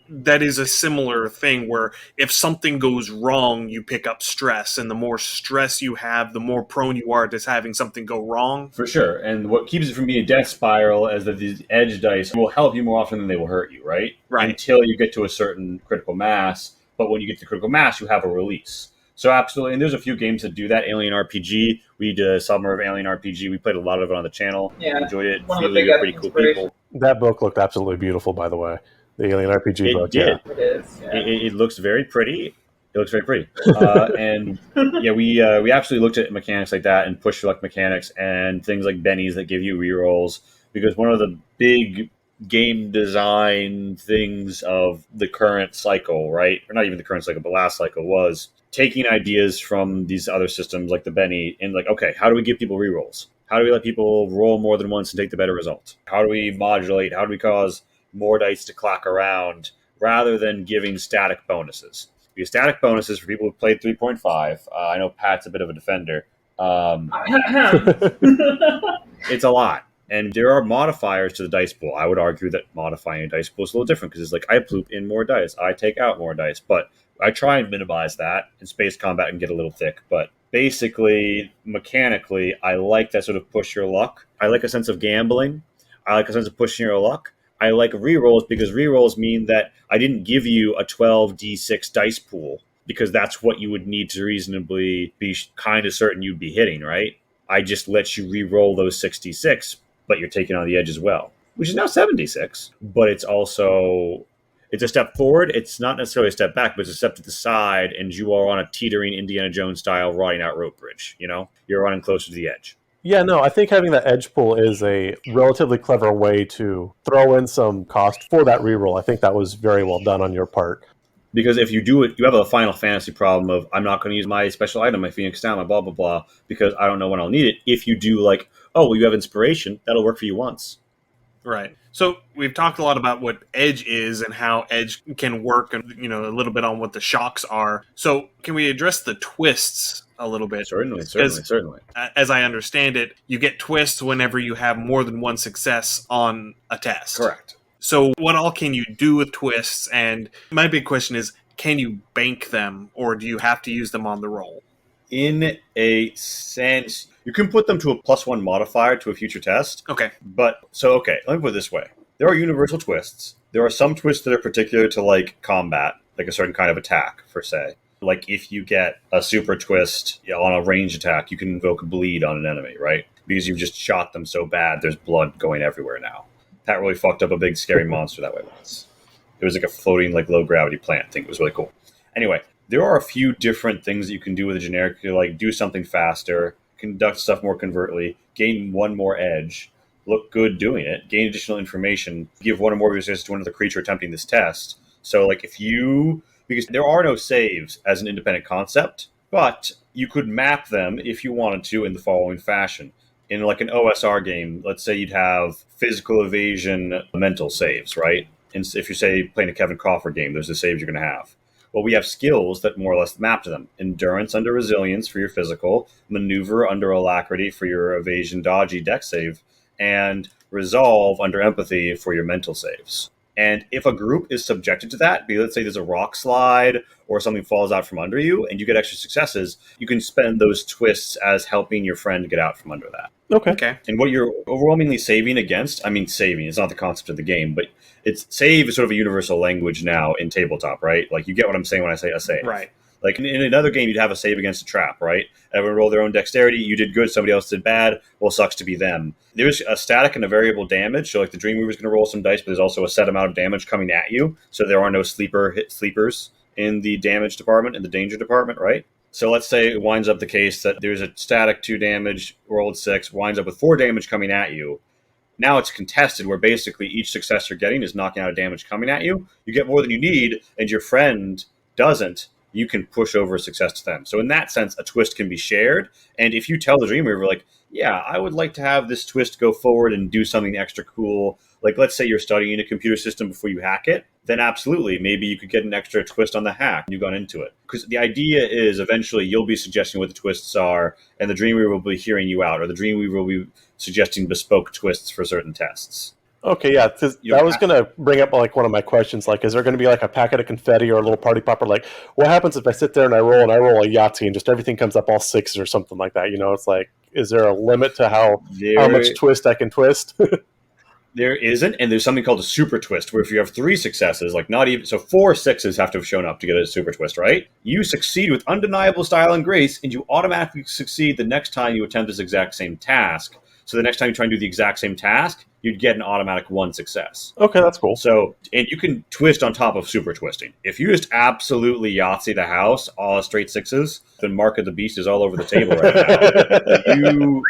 that is a similar thing where if something goes wrong, you pick up stress, and the more stress you have, the more prone you are to having something go wrong. For sure, and what keeps it from being a death spiral is that these edge dice will help you more often than they will hurt you, right? Right. Until you get to a certain critical mass, but when you get to critical mass, you have a release. So absolutely, and there's a few games that do that. Alien RPG, we did a summer of Alien RPG. We played a lot of it on the channel. Yeah, enjoyed it. One Feeling of the pretty cool people. That book looked absolutely beautiful, by the way. The Alien RPG book. Did. Yeah. It is. Yeah. It looks very pretty. It looks very pretty. And yeah, we absolutely looked at mechanics like that and push select mechanics and things like bennies that give you rerolls, because one of the big game design things of the current cycle, right? Or not even the current cycle, but last cycle was taking ideas from these other systems like the Benny and like, okay, how do we give people rerolls? How do we let people roll more than once and take the better result? How do we modulate? How do we cause more dice to clack around rather than giving static bonuses? Because static bonuses for people who played 3.5, I know Pat's a bit of a defender. It's a lot. And there are modifiers to the dice pool. I would argue that modifying a dice pool is a little different because it's like I ploop in more dice, I take out more dice. But I try and minimize that. In space combat and get a little thick. But basically, mechanically, I like that sort of push your luck. I like a sense of gambling. I like a sense of pushing your luck. I like rerolls because rerolls mean that I didn't give you a 12d6 dice pool because that's what you would need to reasonably be kind of certain you'd be hitting, right? I just let you re-roll those 66, but you're taking on the edge as well, which is now 76. But it's also, it's a step forward. It's not necessarily a step back, but it's a step to the side, and you are on a teetering Indiana Jones style rotting out rope bridge. You know, you're running closer to the edge. Yeah, no, I think having that edge pool is a relatively clever way to throw in some cost for that reroll. I think that was very well done on your part. Because if you do it, you have a Final Fantasy problem of, I'm not going to use my special item, my Phoenix Down, my blah, blah, blah, because I don't know when I'll need it. If you do like, oh, well, you have inspiration, that'll work for you once. Right. So we've talked a lot about what edge is and how edge can work and, a little bit on what the shocks are. So can we address the twists a little bit? Certainly. As I understand it, you get twists whenever you have more than one success on a test. Correct. So what all can you do with twists? And my big question is, can you bank them or do you have to use them on the roll? In a sense, you can put them to a +1 modifier to a future test. Okay. Let me put it this way. There are universal twists. There are some twists that are particular to like combat, like a certain kind of attack, per se. Like if you get a super twist on a range attack, you can invoke a bleed on an enemy, right? Because you've just shot them so bad, there's blood going everywhere now. That really fucked up a big scary monster that way once. It was like a floating, like low gravity plant thing. It was really cool. Anyway, there are a few different things that you can do with a generic, like do something faster, conduct stuff more covertly, gain one more edge, look good doing it, gain additional information, give one or more resources to another creature attempting this test. So like because there are no saves as an independent concept, but you could map them if you wanted to in the following fashion. In like an OSR game, let's say you'd have physical evasion, mental saves, right? And if you're, say, playing a Kevin Crawford game, there's the saves you're going to have. Well, we have skills that more or less map to them. Endurance under resilience for your physical, maneuver under alacrity for your evasion dodgy dex save, and resolve under empathy for your mental saves. And if a group is subjected to that, let's say there's a rock slide or something falls out from under you and you get extra successes, you can spend those twists as helping your friend get out from under that. Okay. And what you're overwhelmingly saving against, saving is not the concept of the game, but save is sort of a universal language now in tabletop, right? Like you get what I'm saying when I say a save. Right. Like in another game, you'd have a save against a trap, right? Everyone roll their own dexterity. You did good, somebody else did bad. Well, sucks to be them. There's a static and a variable damage. So like the Dreamweaver's going to roll some dice, but there's also a set amount of damage coming at you. So there are no sleepers in the damage department, in the danger department, right? So let's say it winds up the case that there's a static 2 damage, rolled 6, winds up with 4 damage coming at you. Now it's contested where basically each success you're getting is knocking out a damage coming at you. You get more than you need, and your friend doesn't. You can push over a success to them. So in that sense, a twist can be shared. And if you tell the Dreamweaver, like, yeah, I would like to have this twist go forward and do something extra cool. Like, let's say you're studying a computer system before you hack it. Then absolutely, maybe you could get an extra twist on the hack and you've gone into it. Because the idea is eventually you'll be suggesting what the twists are, and the Dreamweaver will be hearing you out, or the Dreamweaver will be suggesting bespoke twists for certain tests. Okay, yeah, because I was going to bring up like one of my questions, like, is there going to be like a packet of confetti or a little party popper? Like, what happens if I sit there and I roll a Yahtzee and just everything comes up all 6 or something like that? It's like, is there a limit to how much twist I can twist? There isn't, and there's something called a super twist, where if you have 3 successes, like not even, so 4 6s have to have shown up to get a super twist, right? You succeed with undeniable style and grace, and you automatically succeed the next time you attempt this exact same task. So the next time you try and do the exact same task, you'd get an automatic 1 success. Okay, that's cool. So, and you can twist on top of super twisting. If you just absolutely Yahtzee the house, all straight 6s, then Mark of the Beast is all over the table right now.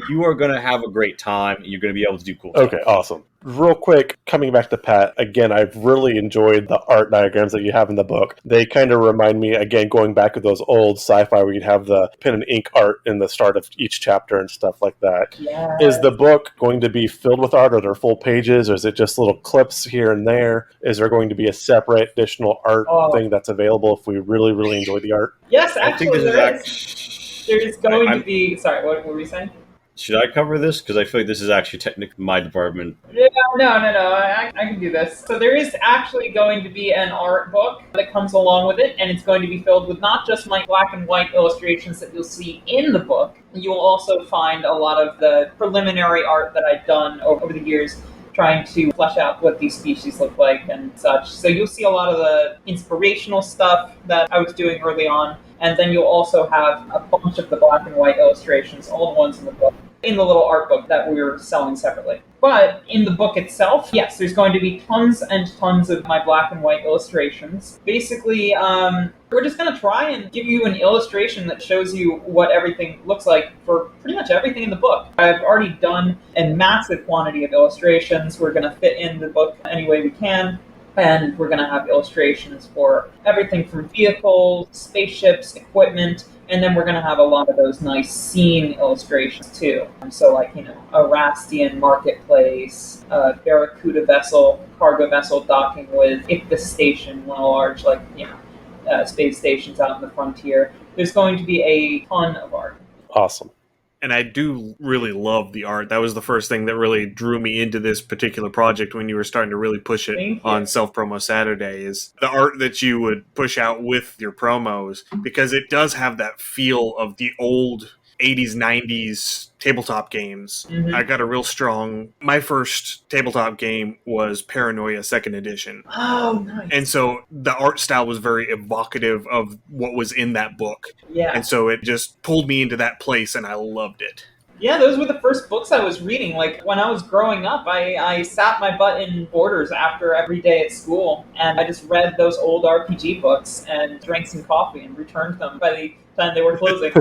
You are going to have a great time. You're going to be able to do cool stuff. Okay, awesome. Real quick, coming back to Pat, again, I've really enjoyed the art diagrams that you have in the book. They kind of remind me, again, going back to those old sci-fi where you'd have the pen and ink art in the start of each chapter and stuff like that. Yeah. Is the book going to be filled with art? Are there full pages? Or is it just little clips here and there? Is there going to be a separate additional art thing that's available if we really, really enjoy the art? Yes, actually, there is going to be... Sorry, what were we saying? Should I cover this? Because I feel like this is actually technically my department. Yeah, no. I can do this. So there is actually going to be an art book that comes along with it, and it's going to be filled with not just my black and white illustrations that you'll see in the book. You'll also find a lot of the preliminary art that I've done over the years, trying to flesh out what these species look like and such. So you'll see a lot of the inspirational stuff that I was doing early on, and then you'll also have a bunch of the black and white illustrations, all the ones in the book, in the little art book that we were selling separately. But in the book itself, yes, there's going to be tons and tons of my black and white illustrations. Basically, we're just going to try and give you an illustration that shows you what everything looks like for pretty much everything in the book. I've already done a massive quantity of illustrations. We're going to fit in the book any way we can. And we're going to have illustrations for everything from vehicles, spaceships, equipment, and then we're going to have a lot of those nice scene illustrations too. So like, a Rastian marketplace, a Barracuda vessel, cargo vessel docking with Ichthus Station, one of the large, space stations out in the frontier. There's going to be a ton of art. Awesome. And I do really love the art. That was the first thing that really drew me into this particular project when you were starting to really push it on Self-Promo Saturday, is the art that you would push out with your promos, because it does have that feel of the old 80s, 90s tabletop games. Mm-hmm. I got a real strong... My first tabletop game was Paranoia 2nd Edition. Oh, nice. And so the art style was very evocative of what was in that book. Yeah. And so it just pulled me into that place, and I loved it. Yeah, those were the first books I was reading. Like, when I was growing up, I sat my butt in Borders after every day at school, and I just read those old RPG books and drank some coffee and returned them by the time they were closing.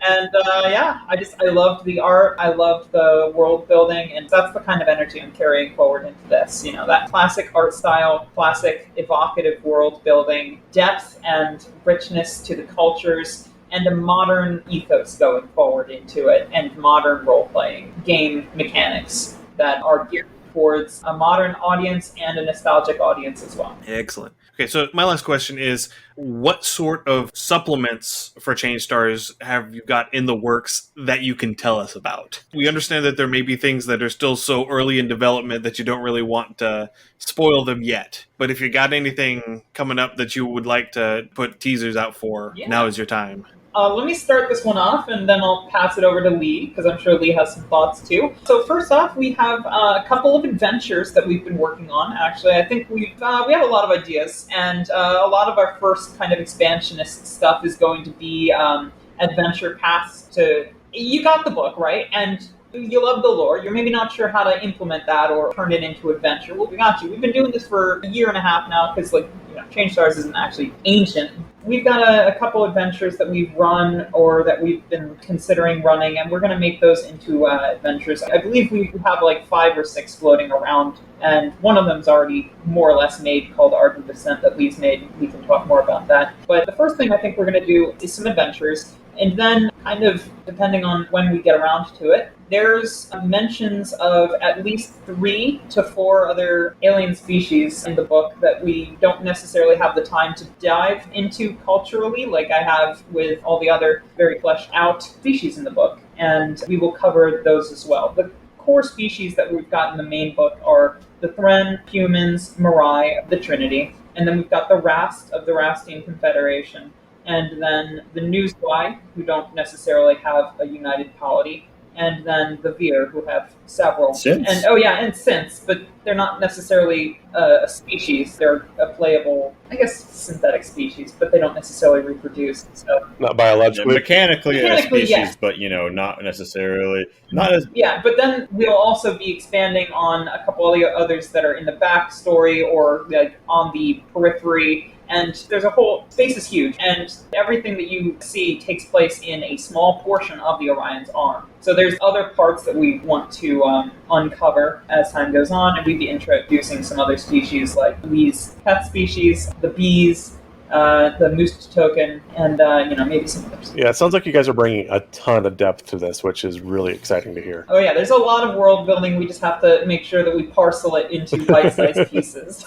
And I loved the art, I loved the world building, and that's the kind of energy I'm carrying forward into this. That classic art style, classic evocative world building, depth and richness to the cultures, and a modern ethos going forward into it, and modern role-playing game mechanics that are geared towards a modern audience and a nostalgic audience as well. Excellent. Okay, so my last question is, what sort of supplements for Change Stars have you got in the works that you can tell us about? We understand that there may be things that are still so early in development that you don't really want to spoil them yet. But if you got anything coming up that you would like to put teasers out for, Now is your time. Let me start this one off, and then I'll pass it over to Lee, because I'm sure Lee has some thoughts too. So first off, we have a couple of adventures that we've been working on. Actually, I think we have a lot of ideas, and a lot of our first kind of expansionist stuff is going to be adventure paths to... You got the book, right? And you love the lore. You're maybe not sure how to implement that or turn it into adventure. Well, we got you. We've been doing this for a year and a half now, because Change Stars isn't actually ancient. We've got a couple adventures that we've run or that we've been considering running, and we're going to make those into adventures. I believe we have like 5 or 6 floating around, and one of them's already more or less made, called Ardent Descent, that Lee's made. We can talk more about that. But the first thing I think we're going to do is some adventures, and then kind of, depending on when we get around to it, there's mentions of at least 3 to 4 other alien species in the book that we don't necessarily have the time to dive into culturally, like I have with all the other very fleshed out species in the book. And we will cover those as well. The core species that we've got in the main book are the Thren, humans, Mirai, the Trinity, and then we've got the Rast of the Rastian Confederation, and then the Newsfly, who don't necessarily have a united polity, and then the Veer, who have several. Synths. And synths, but they're not necessarily a species. They're a playable, I guess, synthetic species, but they don't necessarily reproduce. So not biologically. Mechanically a species, yeah. But not necessarily. Not as. Yeah, but then we'll also be expanding on a couple of the others that are in the backstory or like on the periphery. And there's a whole... Space is huge, and everything that you see takes place in a small portion of the Orion's arm. So there's other parts that we want to uncover as time goes on, and we'd be introducing some other species like Lee's pet species, the bees, the moose token, and maybe some others. Yeah, it sounds like you guys are bringing a ton of depth to this, which is really exciting to hear. Oh yeah, there's a lot of world building. We just have to make sure that we parcel it into bite-sized pieces.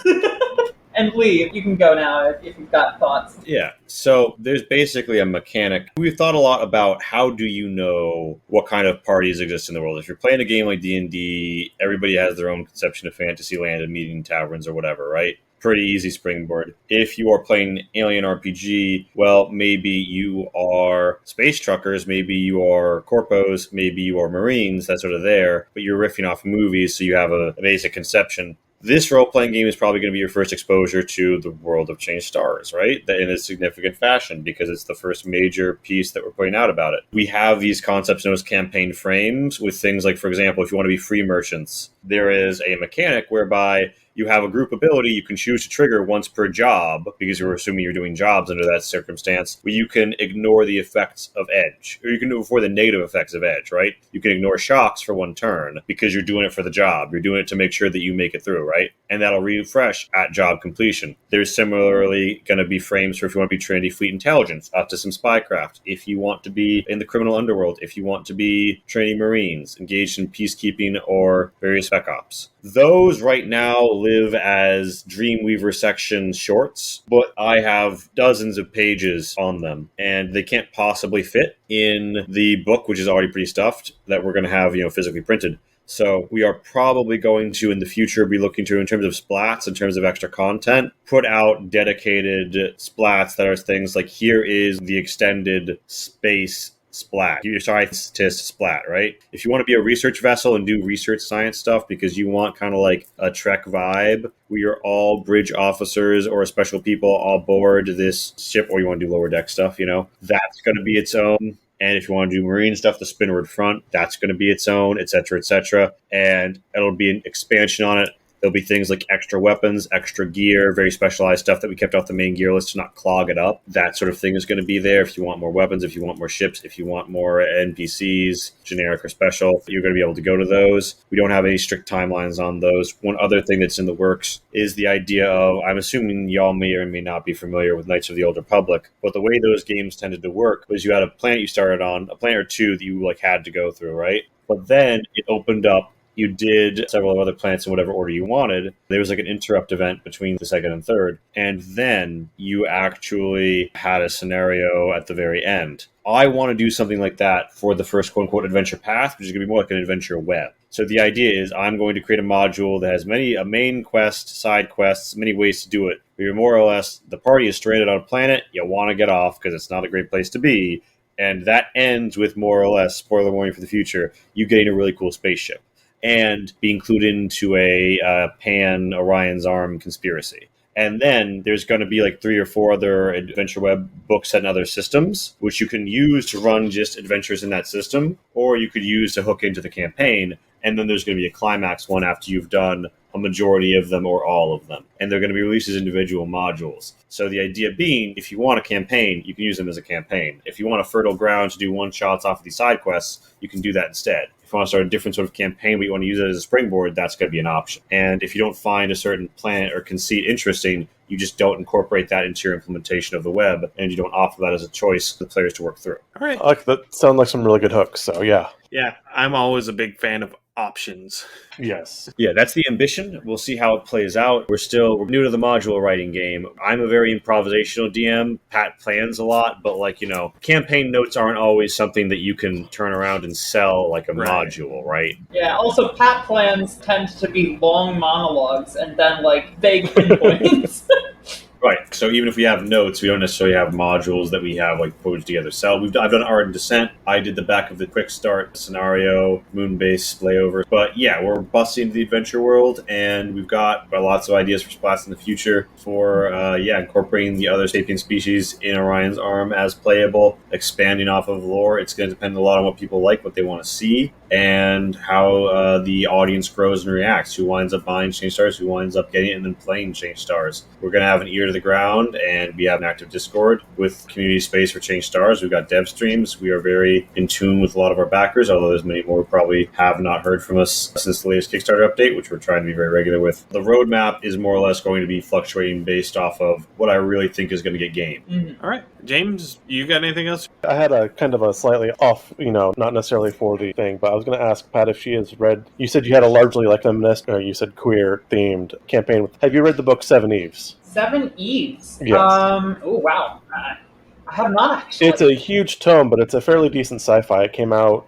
And Lee, you can go now if you've got thoughts. Yeah, so there's basically a mechanic. We've thought a lot about how do you know what kind of parties exist in the world. If you're playing a game like D&D, everybody has their own conception of Fantasyland and meeting taverns or whatever, right? Pretty easy springboard. If you are playing Alien RPG, well, maybe you are space truckers, maybe you are corpos, maybe you are marines, that's sort of there, but you're riffing off movies, so you have a basic conception. This role-playing game is probably going to be your first exposure to the world of Change Stars, right? In a significant fashion, because it's the first major piece that we're putting out about it. We have these concepts known as campaign frames with things like, for example, if you want to be free merchants, there is a mechanic whereby you have a group ability you can choose to trigger once per job, because you're assuming you're doing jobs under that circumstance, where you can ignore the effects of edge, or you can avoid the negative effects of edge, right? You can ignore shocks for one turn because you're doing it for the job. You're doing it to make sure that you make it through, right? And that'll refresh at job completion. There's similarly going to be frames for if you want to be Trinity Fleet Intelligence, up to some spycraft. If you want to be in the criminal underworld, if you want to be Trinity Marines, engaged in peacekeeping or various spec ops. Those right now live as Dreamweaver section shorts, but I have dozens of pages on them, and they can't possibly fit in the book, which is already pretty stuffed, that we're going to have, physically printed. So we are probably going to, in the future, be looking to, in terms of splats, in terms of extra content, put out dedicated splats that are things like, here is the extended space splat, your scientist splat, right? If you want to be a research vessel and do research science stuff because you want kind of like a Trek vibe, where you're all bridge officers or special people all board this ship, or you want to do lower deck stuff, that's going to be its own. And if you want to do marine stuff, the Spinward Front, that's going to be its own, et cetera, et cetera. And it'll be an expansion on it. There'll be things like extra weapons, extra gear, very specialized stuff that we kept off the main gear list to not clog it up. That sort of thing is going to be there. If you want more weapons, if you want more ships, if you want more NPCs, generic or special, you're going to be able to go to those. We don't have any strict timelines on those. One other thing that's in the works is the idea of, I'm assuming y'all may or may not be familiar with Knights of the Old Republic, but the way those games tended to work was you had a planet you started on, a planet or two that you had to go through, right? But then it opened up. You did several other planets in whatever order you wanted. There was an interrupt event between the second and third. And then you actually had a scenario at the very end. I want to do something like that for the first quote-unquote adventure path, which is going to be more like an adventure web. So the idea is I'm going to create a module that has a main quest, side quests, many ways to do it. Where you're more or less, the party is stranded on a planet, you want to get off because it's not a great place to be. And that ends with more or less, spoiler warning for the future, you getting a really cool spaceship and be included into a Pan Orion's Arm conspiracy. And then there's going to be 3 or 4 other Adventure Web books set in other systems, which you can use to run just adventures in that system, or you could use to hook into the campaign. And then there's going to be a climax one after you've done a majority of them or all of them. And they're going to be released as individual modules. So the idea being, if you want a campaign, you can use them as a campaign. If you want a fertile ground to do one-shots off of these side quests, you can do that instead. If you want to start a different sort of campaign, but you want to use it as a springboard, that's going to be an option. And if you don't find a certain planet or conceit interesting, you just don't incorporate that into your implementation of the web, and you don't offer that as a choice for the players to work through. All right. That sounds like some really good hooks, so yeah. Yeah, I'm always a big fan of options. Yes. Yeah, that's the ambition. We'll see how it plays out. We're new to the module writing game. I'm a very improvisational DM. Pat plans a lot, but campaign notes aren't always something that you can turn around and sell like a module, right? Yeah, also Pat plans tend to be long monologues and then vague pinpoints. Right. So even if we have notes, we don't necessarily have modules that we have put together. So I've done Art and Descent. I did the back of the quick start scenario, moon-based layover. But yeah, we're busting into the adventure world, and we've got lots of ideas for splats in the future for incorporating the other sapient species in Orion's Arm as playable, expanding off of lore. It's going to depend a lot on what people like, what they want to see, and how the audience grows and reacts. Who winds up buying Change Stars, who winds up getting it and then playing Change Stars. We're going to have an ear to the ground, and we have an active Discord with community space for Change Stars. We've got dev streams. We are very in tune with a lot of our backers, although there's many more who probably have not heard from us since the latest Kickstarter update, which we're trying to be very regular with. The roadmap is more or less going to be fluctuating based off of what I really think is going to get gamed. Mm-hmm. All right. James, you got anything else? I had a kind of a slightly off, not necessarily for the thing, but I was going to ask Pat if she has read, you said you had a largely feminist, or you said queer themed campaign. Have you read the book Seven Eves? Seven Eves? Yes. Oh, wow. I have not actually. It's a huge tome, but it's a fairly decent sci-fi. It came out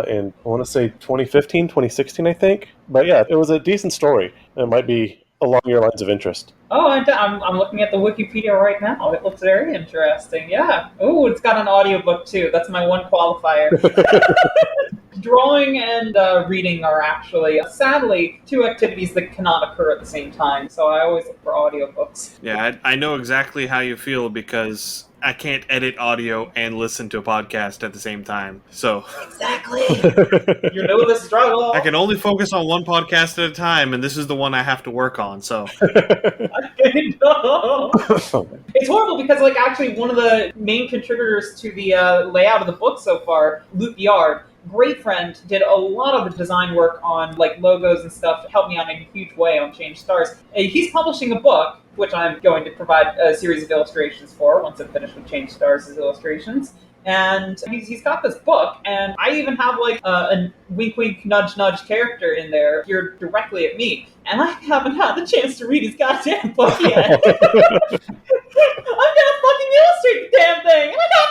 in, I want to say 2015, 2016, I think. But yeah, it was a decent story. It might be along your lines of interest. Oh, I'm looking at the Wikipedia right now. It looks very interesting. Yeah. Oh, it's got an audiobook too. That's my one qualifier. drawing and reading are actually, sadly, two activities that cannot occur at the same time. So I always look for audiobooks. Yeah, I know exactly how you feel because I can't edit audio and listen to a podcast at the same time. So Exactly. You know the struggle. I can only focus on one podcast at a time, and this is the one I have to work on. So I know. It's horrible because, like, actually one of the main contributors to the layout of the book so far, Luke Yard, great friend, did a lot of the design work on like logos and stuff, helped me out in a huge way on Change Stars. He's publishing a book, which I'm going to provide a series of illustrations for once I'm finished with Change Stars' illustrations. And he's got this book, and I even have like a wink wink nudge nudge character in there geared directly at me. And I haven't had the chance to read his goddamn book yet. I'm gonna fucking illustrate the damn thing, and I got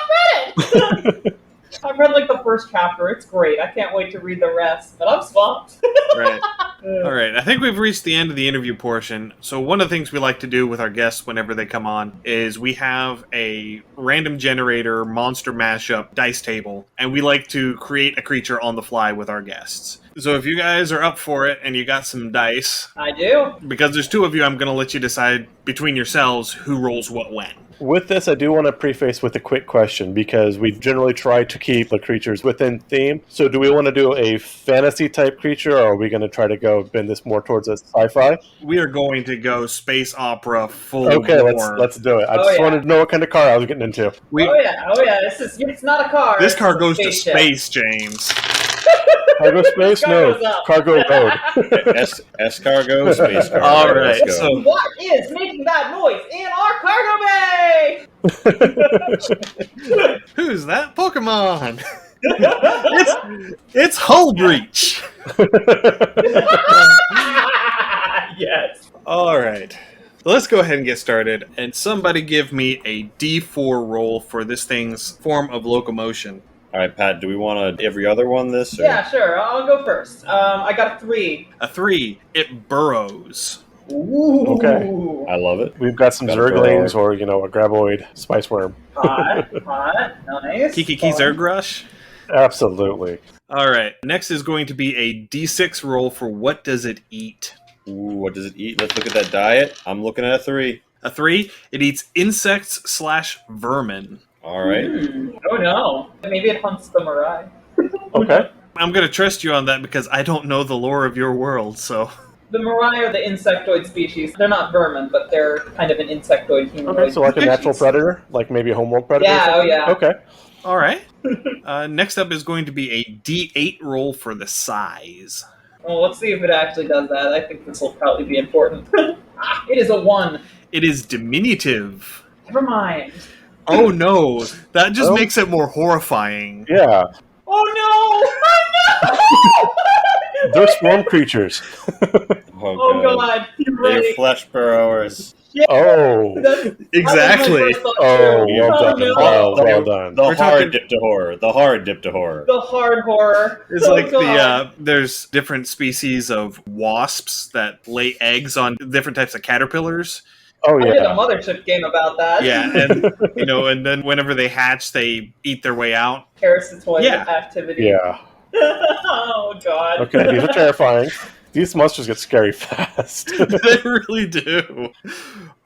credit! I've read like the first chapter. It's great. I can't wait to read the rest, but I'm swamped. Right. All right. I think we've reached the end of the interview portion. So one of the things we like to do with our guests whenever they come on is we have a random generator monster mashup dice table, and we like to create a creature on the fly with our guests. So if you guys are up for it and you got some dice... I do. Because there's two of you, I'm going to let you decide between yourselves who rolls what when. With this, I do want to preface with a quick question, because we generally try to keep the creatures within theme. So do we want to do a fantasy-type creature, or are we going to try to bend this more towards a sci-fi? We are going to go space opera full Okay, bore. let's do it. I just wanted to know what kind of car I was getting into. Oh yeah. It's not a car. This car goes to space, James. Cargo space? No. Cargo road. S-cargo, space cargo. All right. So what is making that noise in our cargo bay? Who's that Pokemon? it's Hull Breach. Yes. All right. Let's go ahead and get started. And somebody give me a D4 roll for this thing's form of locomotion. All right, Pat, do we want every other one this? Or? Yeah, sure. I'll go first. I got a 3. A 3. It burrows. Ooh. Okay. I love it. We've got some Zerglings or, a graboid spice worm. Hot. Nice. Kiki Zergrush? Absolutely. All right. Next is going to be a D6 roll for what does it eat? Ooh, what does it eat? Let's look at that diet. I'm looking at a 3. A 3. It eats insects/vermin. All right. Oh no. Maybe it hunts the Mirai. Okay. I'm going to trust you on that because I don't know the lore of your world, so... The Mirai are the insectoid species. They're not vermin, but they're kind of an insectoid humanoid. Okay, so like a natural predator? Like maybe a homeworld predator? Yeah, yeah. Okay. All right. Next up is going to be a D8 roll for the size. Well, let's see if it actually does that. I think this will probably be important. It is a 1. It is diminutive. Never mind. Oh no, that just makes it more horrifying. Yeah. Oh no! They're swarm creatures. Oh god. You're right. They're flesh burrowers. Yeah. Oh. Exactly. Oh, well done. No. Well done. The hard dip to horror. The hard dip to horror. The hard horror. It's like there's different species of wasps that lay eggs on different types of caterpillars. Oh, I yeah. did a Mothership game about that. Yeah, and and then whenever they hatch, they eat their way out. Parasitoid activity. Yeah. Oh god. Okay, these are terrifying. These monsters get scary fast. They really do.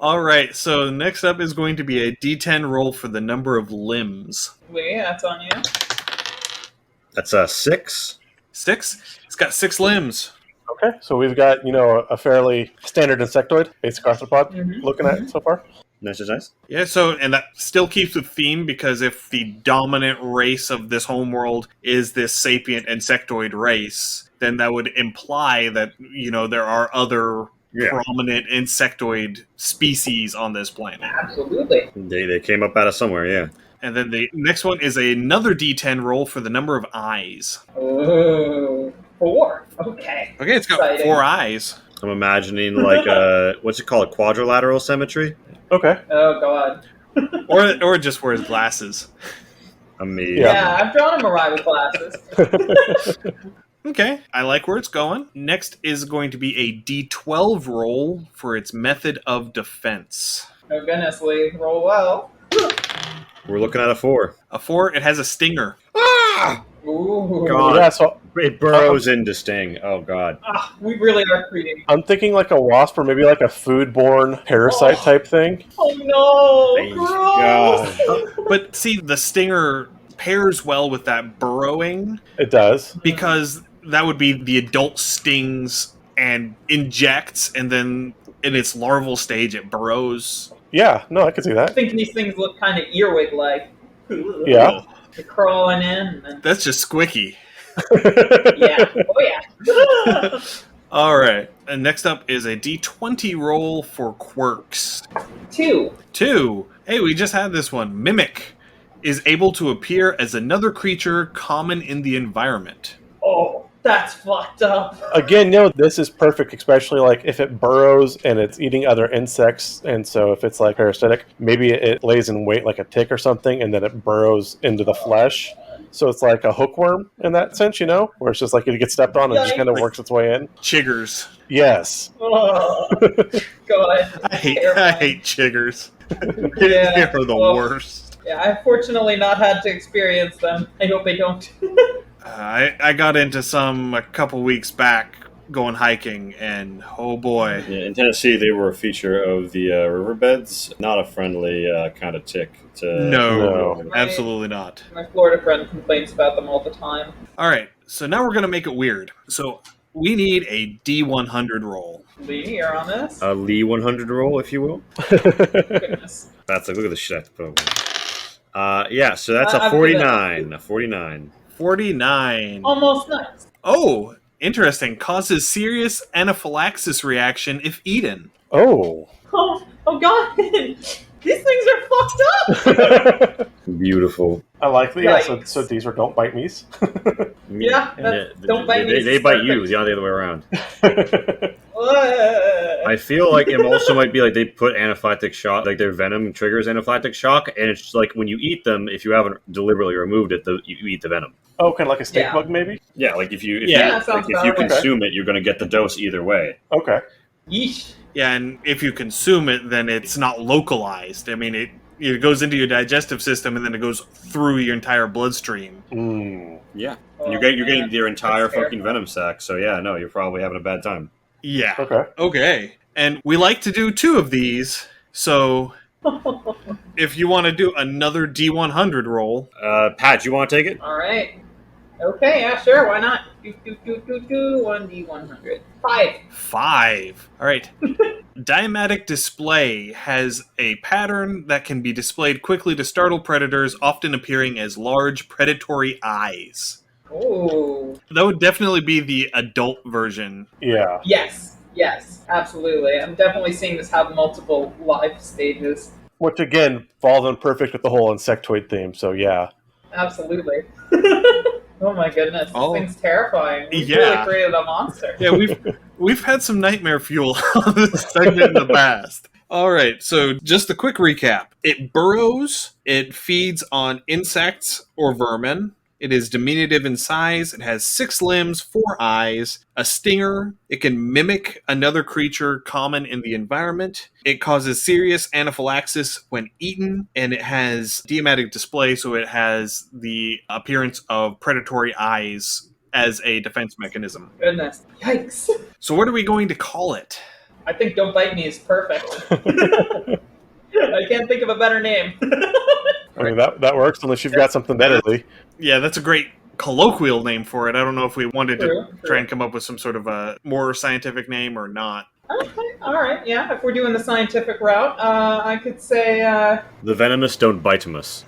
All right, so next up is going to be a D10 roll for the number of limbs. Wait, that's on you. That's a 6. 6? It's got 6 limbs. Okay, so we've got, a fairly standard insectoid, basic arthropod, looking at so far. Nice. Yeah, and that still keeps with theme, because if the dominant race of this homeworld is this sapient insectoid race, then that would imply that, there are other prominent insectoid species on this planet. Absolutely. They came up out of somewhere, yeah. And then the next one is another D10 roll for the number of eyes. Oh, 4. Okay. Okay, it's got Exciting. 4 eyes. I'm imagining like what's it called? Quadrilateral symmetry? Okay. Oh god. or just wears glasses. Amazing. Yeah, I've drawn a Mirai with glasses. Okay, I like where it's going. Next is going to be a D12 roll for its method of defense. Oh goodness, Lee. Roll well. We're looking at a 4. A 4, it has a stinger. Ah! Ooh. God. Yeah, so It burrows into sting. Oh, God. We really are creating. I'm thinking like a wasp or maybe like a foodborne parasite type thing. Oh no! Thank Gross! But see, the stinger pairs well with that burrowing It does. because that would be the adult stings and injects, and then in its larval stage, it burrows. Yeah, no, I can see I that. think these things look kind of earwig-like. Yeah. They're crawling in. And... That's just squicky. Yeah. Oh, yeah. All right. And next up is a D20 roll for quirks. 2. 2. Hey, we just had this one. Mimic is able to appear as another creature common in the environment. Oh, that's fucked up. Again, no, this is perfect, especially like if it burrows and it's eating other insects, and so if it's like parasitic, maybe it lays in wait like a tick or something, and then it burrows into the flesh. So it's like a hookworm in that sense, where it's just like it gets stepped on and just kind of works its way in. Chiggers. Yes. Oh, God. I hate chiggers. Yeah. They're the worst. Yeah, I've fortunately not had to experience them. I hope I don't. I got into some a couple weeks back going hiking, and oh boy. Yeah, in Tennessee, they were a feature of the riverbeds. Not a friendly kind of tick. No, absolutely not. My Florida friend complains about them all the time. All right, so now we're going to make it weird. So we need a D100 roll. Lee, you're on this? A Lee 100 roll, if you will. Goodness. That's like, look at the shit I have to put over. Yeah, so that's a I'm 49. A 49. 49. Almost nice. Oh, interesting. Causes serious anaphylaxis reaction if eaten. Oh. Oh God. These things are fucked up. Beautiful. I like that. Yeah, Yikes. so these are don't bite me's. Yeah, don't bite me. They bite you, the other way around. I feel like it also might be like they put anaphylactic shock, like their venom triggers anaphylactic shock, and it's like when you eat them, if you haven't deliberately removed it, you eat the venom. Oh, kind of like a stink bug, maybe? Yeah, like if you sounds consume it, you're going to get the dose either way. Okay. Yeesh. Yeah, and if you consume it, then it's not localized. I mean, it goes into your digestive system, and then it goes through your entire bloodstream. Yeah. Oh, You're getting your entire That's fucking venom sac, so yeah, no, you're probably having a bad time. Yeah. Okay. And we like to do 2 of these, so if you want to do another D100 roll. Pat, you want to take it? All right. Okay, yeah, sure, why not? 1D100. 5. 5. All right. Diamatic display has a pattern that can be displayed quickly to startle predators, often appearing as large predatory eyes. Oh. That would definitely be the adult version. Yeah. Yes, absolutely. I'm definitely seeing this have multiple life stages. Which, again, falls in perfect with the whole insectoid theme, so yeah. Absolutely. Oh my goodness, this thing's terrifying. We've Yeah. really created a monster. Yeah, we've had some nightmare fuel on this segment in the past. All right, so just a quick recap. It burrows, it feeds on insects or vermin. It is diminutive in size. It has 6 limbs, 4 eyes, a stinger. It can mimic another creature common in the environment. It causes serious anaphylaxis when eaten, and it has diamatic display, so it has the appearance of predatory eyes as a defense mechanism. Goodness. Yikes. So what are we going to call it? I think Don't Bite Me is perfect. I can't think of a better name. I mean, that works, unless you've got something better, Lee. Yeah, that's a great colloquial name for it. I don't know if we wanted to True. try and come up with some sort of a more scientific name or not. Okay, all right, yeah. If we're doing the scientific route, I could say, The venomous don't bitemus.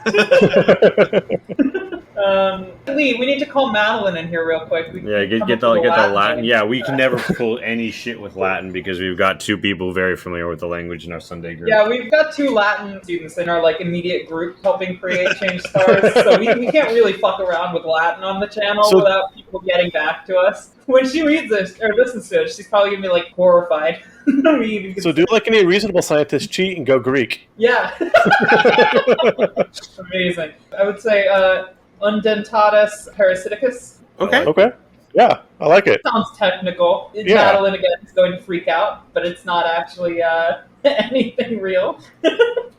Lee, we need to call Madeline in here real quick. Yeah, get the Latin. Yeah, we can never pull any shit with Latin because we've got 2 people very familiar with the language in our Sunday group. Yeah, we've got 2 Latin students in our immediate group helping create Change Stars, so we can't really fuck around with Latin on the channel without people getting back to us. When she reads this or listens to it, she's probably gonna be horrified. So do like any reasonable scientist, cheat and go Greek. Yeah. Amazing. I would say Undentatus parasiticus. Okay. Okay. Yeah, I like it. Sounds technical. Madeline again is going to freak out, but it's not actually anything real.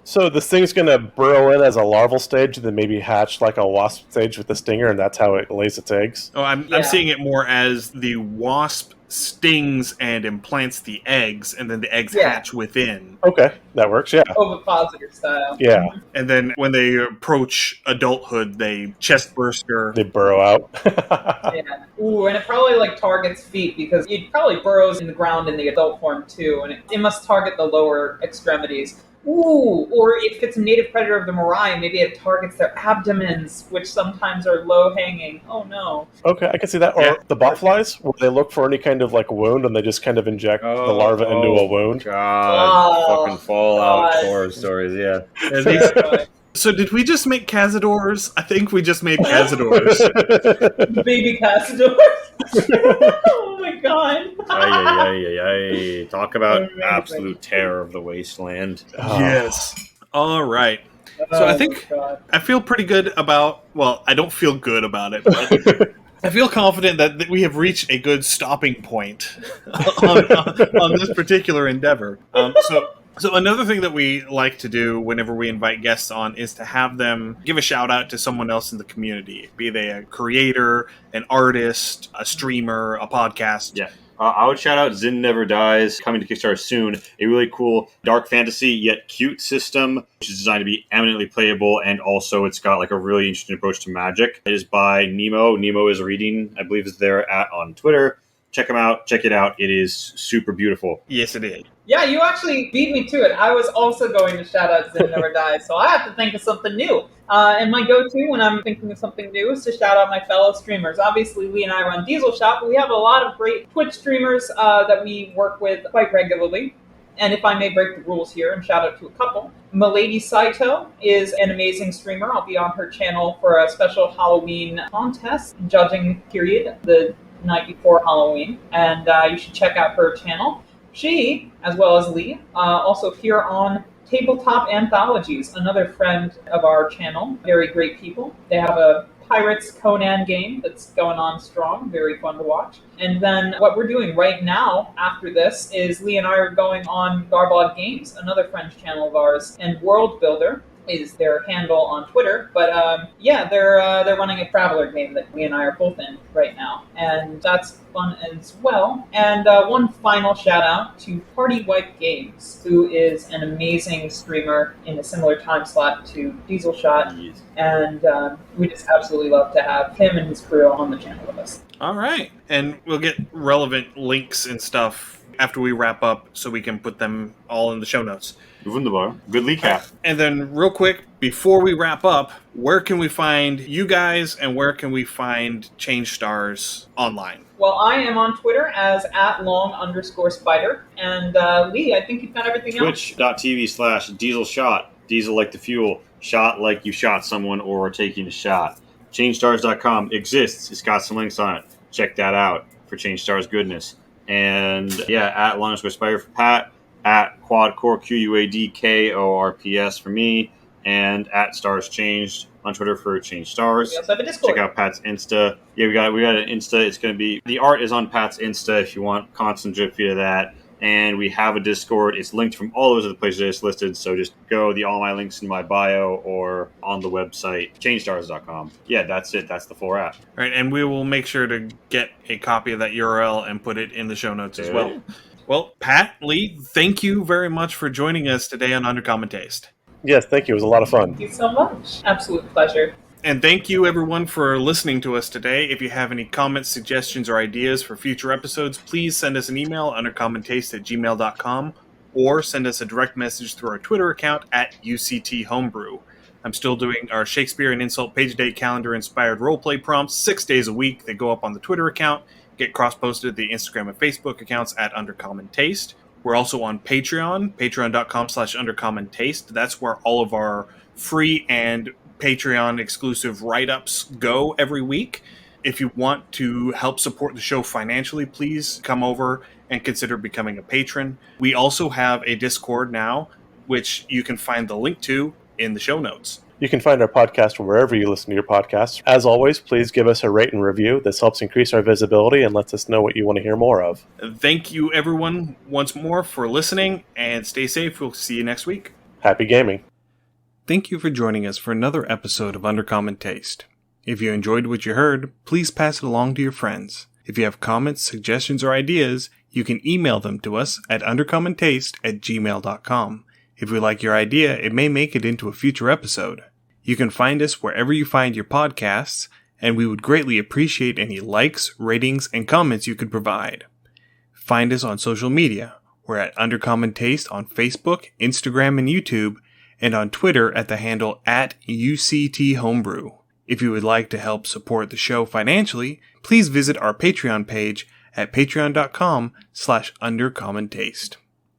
So this thing's going to burrow in as a larval stage, and then maybe hatch like a wasp stage with the stinger, and that's how it lays its eggs? Oh, I'm seeing it more as the wasp stings and implants the eggs, and then the eggs hatch within. Okay, that works, yeah. Ovipositor style. Yeah. And then when they approach adulthood, they chest burster. They burrow out. Yeah. Ooh, and it probably like targets feet because it probably burrows in the ground in the adult form too, and it must target the lower extremities. Ooh, or if it's a native predator of the morai, maybe it targets their abdomens, which sometimes are low-hanging. Oh, no. Okay, I can see that. Or the botflies, where they look for any kind of like wound, and they just kind of inject the larva into a wound. Fucking Fallout horror stories, yeah. So did we just make cazadors? I think we just made cazadors. Baby cazadors? Oh my god. Talk about absolute terror of the wasteland. Yes. All right. So I think I feel pretty good about, well, I don't feel good about it, but I feel confident that we have reached a good stopping point on this particular endeavor. So another thing that we like to do whenever we invite guests on is to have them give a shout out to someone else in the community, be they a creator, an artist, a streamer, a podcast. Yeah. I would shout out Zin Never Dies, coming to Kickstarter soon. A really cool dark fantasy yet cute system, which is designed to be eminently playable, and also it's got like a really interesting approach to magic. It is by Nemo. Nemo is reading, I believe, is there on Twitter. Check him out. Check it out. It is super beautiful. Yes, it is. Yeah, you actually beat me to it. I was also going to shout out Zin Never Dies, so I have to think of something new. And my go-to when I'm thinking of something new is to shout out my fellow streamers. Obviously, Lee and I run DieselShot, but we have a lot of great Twitch streamers that we work with quite regularly. And if I may break the rules here and shout out to a couple, Milady Saito is an amazing streamer. I'll be on her channel for a special Halloween contest, judging period, the night before Halloween, and you should check out her channel. She, as well as Lee, also appear on Tabletop Anthologies, another friend of our channel. Very great people. They have a Pirates Conan game that's going on strong, very fun to watch. And then what we're doing right now after this is Lee and I are going on Garbod Games, another friend's channel of ours, and World Builder is their handle on Twitter. But they're running a Traveler game that we and I are both in right now, and that's fun as well. And one final shout out to Party Wipe Games, who is an amazing streamer in a similar time slot to DieselShot, and we just absolutely love to have him and his crew on the channel with us. All right, and we'll get relevant links and stuff after we wrap up, so we can put them all in the show notes. Wunderbar. Good recap. And then real quick, before we wrap up, where can we find you guys and where can we find Change Stars online? Well, I am on Twitter as @long_spider. And Lee, I think you've got everything else. Twitch.tv/DieselShot. Diesel like the fuel. Shot like you shot someone or are taking a shot. ChangeStars.com exists. It's got some links on it. Check that out for Change Stars goodness. And yeah, @long_spider for Pat. @QuadCore, QUADKORPS for me, and @StarsChanged on Twitter for Change Stars. We also have a Discord. Check out Pat's Insta. Yeah, we got an Insta. It's going to be, the art is on Pat's Insta if you want constant drip feed of that. And we have a Discord. It's linked from all those other places I just listed. So just go all my links in my bio or on the website, changestars.com. Yeah, that's it. That's the full app. All right, and we will make sure to get a copy of that URL and put it in the show notes as well. Well, Pat, Lee, thank you very much for joining us today on Undercommon Taste. Yes, thank you. It was a lot of fun. Thank you so much. Absolute pleasure. And thank you, everyone, for listening to us today. If you have any comments, suggestions, or ideas for future episodes, please send us an email, undercommontaste@gmail.com, or send us a direct message through our Twitter account @UCTHomebrew. I'm still doing our Shakespeare and Insult Page-a-Day calendar-inspired roleplay prompts 6 days a week. They go up on the Twitter account, get cross-posted to the Instagram and Facebook accounts @Undercommon Taste. We're also on Patreon, patreon.com/undercommontaste. That's where all of our free and Patreon exclusive write-ups go every week. If you want to help support the show financially, please come over and consider becoming a patron. We also have a Discord now, which you can find the link to in the show notes. You can find our podcast wherever you listen to your podcasts. As always, please give us a rate and review. This helps increase our visibility and lets us know what you want to hear more of. Thank you, everyone, once more for listening, and stay safe. We'll see you next week. Happy gaming. Thank you for joining us for another episode of Undercommon Taste. If you enjoyed what you heard, please pass it along to your friends. If you have comments, suggestions, or ideas, you can email them to us at undercommontaste@gmail.com. If we like your idea, it may make it into a future episode. You can find us wherever you find your podcasts, and we would greatly appreciate any likes, ratings, and comments you could provide. Find us on social media. We're at Undercommon Taste on Facebook, Instagram, and YouTube, and on Twitter at the handle @UCTHomebrew. If you would like to help support the show financially, please visit our Patreon page at patreon.com/undercommontaste.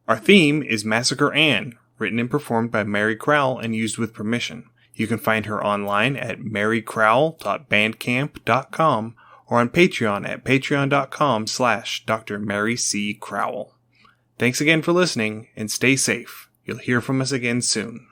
Our theme is Massacre Anne, written and performed by Mary Crowell and used with permission. You can find her online at marycrowell.bandcamp.com or on Patreon at patreon.com/Dr. Mary C. Crowell. Thanks again for listening, and stay safe. You'll hear from us again soon.